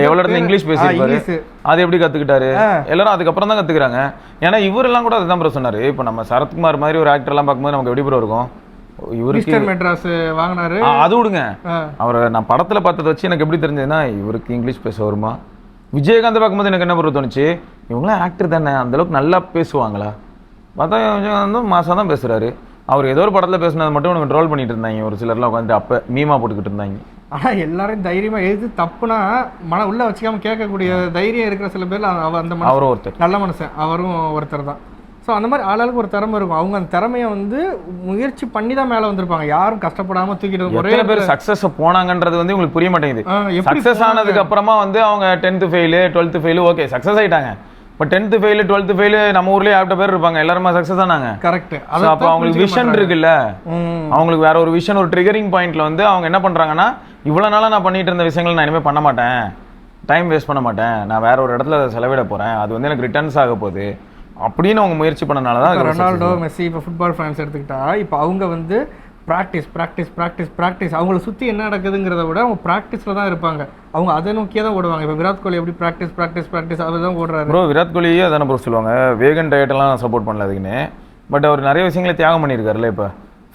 எவ்வளோ இடத்துல இங்கிலீஷ் பேசியிருப்பாரு, அது எப்படி கற்றுக்கிட்டாரு எல்லாரும் அதுக்கப்புறம் தான் கற்றுக்குறாங்க. ஏன்னா இவரெல்லாம் கூட அதுதான் ப்ரோ சொன்னார். இப்போ நம்ம சரத்குமார் மாதிரி ஒரு ஆக்டர்லாம் பார்க்கும்போது நமக்கு எப்படி ப்ரோ இருக்கும், இவருக்கு மெட்ராஸ் வாங்கினாரு, அது விடுங்க, அவரை நான் படத்துல பார்த்ததை வச்சு எனக்கு எப்படி தெரிஞ்சதுன்னா இவருக்கு இங்கிலீஷ் பேச வருமா. விஜயகாந்த் பார்க்கும்போது எனக்கு என்ன பொருள் தோணுச்சு, இவங்களாம் ஆக்டர் தானே, அந்த அளவுக்கு நல்லா பேசுவாங்களா, பார்த்தா கொஞ்சம் வந்து மாசம் தான் பேசுறாரு. அவர் ஏதோ ஒரு படத்துல பேசுனது மட்டும் உனக்கு ட்ரோல் பண்ணிட்டு இருந்தாங்க ஒரு சிலர்லாம் உட்காந்துட்டு, அப்ப மீமா போட்டுக்கிட்டு இருந்தாங்க. ஆனா எல்லாரும் தைரியமா எது தப்புனா உள்ள வச்சுக்காம கேட்கக்கூடிய தைரியம் இருக்கிற சில பேர் அந்த அவரும் ஒருத்தர், நல்ல மனுஷன், அவரும் ஒருத்தர் தான். ஸோ அந்த மாதிரி ஆளாளுக்கு ஒரு திறமை இருக்கும். அவங்க அந்த திறமையை வந்து முயற்சி பண்ணி தான் மேலே வந்திருப்பாங்க. யாரும் கஷ்டப்படாம தூக்கிட்டு ஒரே பேர் சக்சஸ் போனாங்கன்றது வந்து உங்களுக்கு புரிய மாட்டேங்குது. சக்சஸ் ஆனதுக்கு அப்புறமா வந்து அவங்க 10th fail 12th fail okay success ஆயிட்டாங்க. இப்போ 10th ஃபெயிலு 12th ஃபெயிலு நம்ம ஊர்லயே ஆப்ட பேர் இருப்பாங்க, எல்லாருமே சக்சஸ் ஆனாங்க. கரெக்ட். அப்போ அவங்களுக்கு விஷன் இருக்குல்ல, அவங்களுக்கு வேற ஒரு விஷன், ஒரு ட்ரிகரிங் பாயிண்ட்ல வந்து அவங்க என்ன பண்றாங்கன்னா, இவ்வளவு நாளா நான் பண்ணிட்டு இருந்த விஷயங்களை நான் இனிமே பண்ண மாட்டேன், டைம் வேஸ்ட் பண்ண மாட்டேன், நான் வேற ஒரு இடத்துல செலவிட போறேன், அது வந்து எனக்கு ரிட்டர்ன்ஸ் ஆக போகுது அப்படின்னு அவங்க முயற்சி பண்ணனால தான். ரொனால்டோ, மெஸ்ஸி, இப்போ ஃபுட்பால் ஃபேன்ஸ் எடுத்துக்கிட்டா இப்போ அவங்க வந்து ப்ராக்டிஸ் ப்ராக்டிஸ் ப்ராக்டிஸ் ப்ராக்டிஸ், அவங்கள சுற்றி என்ன நடக்குதுங்கிறத விட அவங்க ப்ராக்டிஸில் தான் இருப்பாங்க. அவங்க அதை நோக்கியே தான் ஓடுவாங்க. இப்போ விராட் கோலி எப்படி ப்ராக்டிஸ் ப்ராக்டிஸ் ப்ராக்டிஸ் அவர் தான் ஓடுறாரு. ப்ரோ விராட் கோலியே அதான ப்ரோ சொல்லுவாங்க, வேகன் டயட்டெல்லாம் சப்போர்ட் பண்ணல அதுக்குன்னு. பட் அவர் நிறைய விஷயங்களை தியாகம் பண்ணியிருக்காருல்ல. இப்போ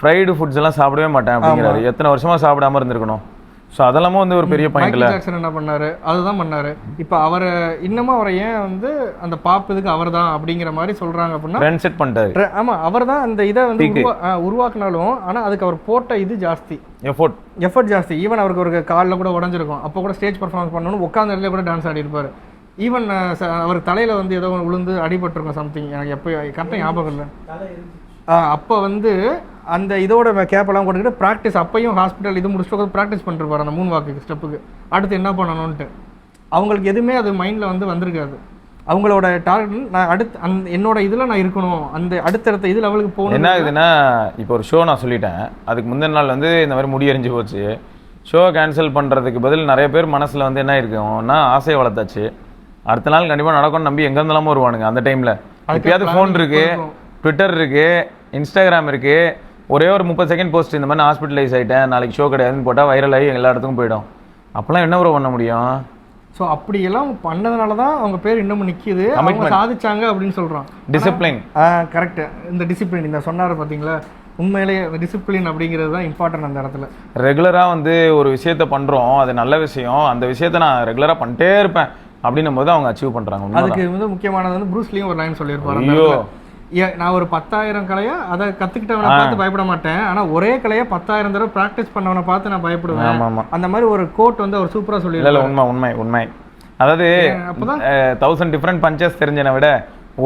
ஃப்ரைடு ஃபுட்ஸ் எல்லாம் சாப்பிடவே மாட்டேன் அப்படிங்கிறாரு. எத்தனை வருஷமா சாப்பிடாம இருந்திருக்கணும். ஸோ அதெல்லாமும் வந்து ஒரு பெரிய பாயிண்ட் இல்லை. ஜாக்சன் என்ன பண்ணாரு, அதுதான் பண்ணாரு. இப்போ அவரை இன்னமும் அவரை ஏன் வந்து அந்த பாப் இதுக்கு அவர் தான் அப்படிங்கிற மாதிரி சொல்றாங்க அப்படின்னா ட்ரெண்ட் செட் பண்ணிட்டாரு. ஆமா, அவர் தான் அந்த இதை வந்து உருவாக்குனாலும் ஆனால் அதுக்கு அவர் போட்ட இது ஜாஸ்தி, எஃபர்ட் ஜாஸ்தி. ஈவன் அவருக்கு ஒரு காலில் கூட உடஞ்சிருக்கும், அப்போ கூட ஸ்டேஜ் பர்ஃபார்மன்ஸ் பண்ணணும், உட்காந்த இடத்துல கூட டான்ஸ் ஆடி இருப்பாரு. ஈவன் அவர் தலையில வந்து ஏதோ விழுந்து அடிபட்டிருக்கும் சம்திங், எனக்கு எப்போ கரெக்டாக ஞாபகம் இல்லை. அப்போ வந்து அந்த இதோட கேப்பெல்லாம் போட்டுக்கிட்டு ப்ராக்டிஸ், அப்பையும் ஹாஸ்பிட்டல் இது முடிச்சுட்டு ப்ராக்டிஸ் பண்ணிருப்பாரு அந்த 3 வாக்கு ஸ்டெப்புக்கு அடுத்து என்ன பண்ணணும்ன்ட்டு. அவங்களுக்கு எதுவுமே அது மைண்டில் வந்து வந்திருக்காது. அவங்களோட டார்கெட் நான் அடுத்து என்னோட இதில் நான் இருக்கணும், அந்த அடுத்தடுத்த இது லெவலுக்கு போகணும். என்ன ஆகுதுன்னா, இப்போ ஒரு ஷோ நான் சொல்லிட்டேன், அதுக்கு முந்தின நாள் வந்து இந்த மாதிரி முடியறிஞ்சு போச்சு, ஷோ கேன்சல் பண்ணுறதுக்கு பதில் நிறைய பேர் மனசில் வந்து என்ன இருக்குன்னா ஆசையை வளர்த்தாச்சு, அடுத்த நாள் கண்டிப்பாக நடக்கும்னு நம்பி எங்கே இருந்தாலும் வருவானுங்க. அந்த டைமில் எப்பயாவது ஃபோன் இருக்கு, ட்விட்டர் இருக்கு, இன்ஸ்டாகிராம் இருக்கு, ஒரே ஒரு 30 செகண்ட் போஸ்ட் இந்த மாதிரி ஹாஸ்பிட்டலைஸ் ஆகிட்டேன் நாளைக்கு ஷோ கிடையாதுன்னு போட்டால் வைரல் ஆகி எல்லா இடத்துக்கும் போயிடும். அப்போல்லாம் என்ன ப்ரோ பண்ண முடியும்? ஸோ அப்படியெல்லாம் பண்ணதுனால தான் அவங்க பேர் இன்னமும் நிற்கிது, அவங்க சாதிச்சாங்க அப்படின்னு சொல்கிறோம். டிசிப்ளின். கரெக்ட். இந்த டிசிப்ளின் இந்த சொன்னார் பார்த்தீங்களா, உண்மையிலேயே டிசிப்ளின் அப்படிங்கிறது தான் இம்பார்ட்டன்ட் அந்த இடத்துல. ரெகுலராக வந்து ஒரு விஷயத்த பண்ணுறோம், அது நல்ல விஷயம், அந்த விஷயத்த நான் ரெகுலராக பண்ணிட்டே இருப்பேன் அப்படின்னும் போது அவங்க அச்சீவ் பண்ணுறாங்க. அதுக்கு வந்து முக்கியமானது வந்து ப்ரூஸ்லியும் ஒரு லைன் சொல்லியிருப்பாரு, நான் ஒரு 10,000 கலையை அதை கற்றுக்கிட்டவனை பார்த்து பயப்பட மாட்டேன், ஆனால் ஒரே கலையை 10,000 தடவை ப்ராக்டிஸ் பண்ணவனை பார்த்து நான் பயப்படுவேன். அந்த மாதிரி ஒரு கோட் வந்து அவர் சூப்பராக சொல்லியிருக்காரு. உண்மை உண்மை உண்மை. அதாவது 1000 டிஃப்ரெண்ட் பஞ்சஸ் தெரிஞ்சனை விட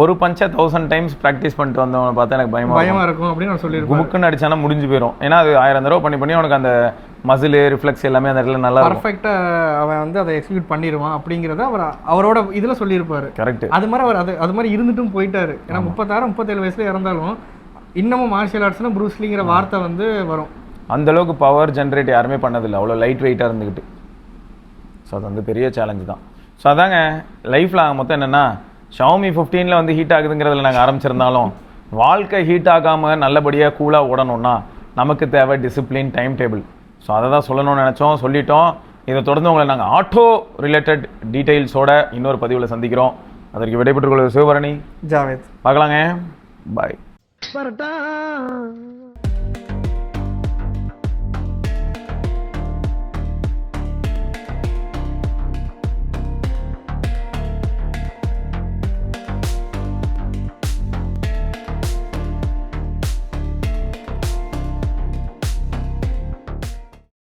ஒரு பஞ்சை 1000 டைம்ஸ் ப்ராக்டிஸ் பண்ணிட்டு வந்தவனை பார்த்தா எனக்கு பயமா இருக்கும் அப்படின்னு நான் சொல்லியிருக்கேன். புக்குன்னு அடிச்சானா முடிஞ்சு போயிடும். ஏன்னா அது 1000 தடவை பண்ணி உனக்கு அந்த மசில் ரிஃப்ளெக்ஸ் எல்லாமே அந்த இடத்துல நல்லா பர்ஃபெக்டாக அவன் வந்து அதை எக்ஸிக்யூட் பண்ணிடுவான் அப்படிங்கிறத அவரோட இதில் சொல்லியிருப்பாரு. கரெக்ட். அது மாதிரி அவர் அது மாதிரி இருந்துட்டும் போயிட்டாரு. ஏன்னா 36-37 வயசுல இறந்தாலும் இன்னமும் மார்ஷியல் ஆர்ட்ஸ்னா ப்ரூஸ்லிங்கிற வார்த்தை வந்து வரும். அந்த அளவுக்கு பவர் ஜென்ரேட் யாருமே பண்ணதில்லை, அவ்வளோ லைட் வெயிட்டாக இருந்துக்கிட்டு. ஸோ அது வந்து பெரிய சேலஞ்சு தான். ஸோ அதாங்க லைஃப்பில் மொத்தம் என்னென்னா, ஷாமி 15 வந்து ஹீட் ஆகுதுங்கிறதுல நாங்கள் ஆரம்பிச்சிருந்தாலும் வாழ்க்கை ஹீட் ஆகாமல் நல்லபடியாக கூலாக ஓடணும்னா நமக்கு தேவை டிசிப்ளின், டைம் டேபிள். ஸோ அதை தான் சொல்லணும்னு நினச்சோம், சொல்லிட்டோம். இதை தொடர்ந்து உங்களை நாங்கள் ஆட்டோ ரிலேட்டட் டீட்டெயில்ஸோட இன்னொரு பதிவில் சந்திக்கிறோம். அதற்கு விடைபெற்றுக் கொள்வது சிவபரணி, ஜாவேத். பார்க்கலாங்க. பாய்.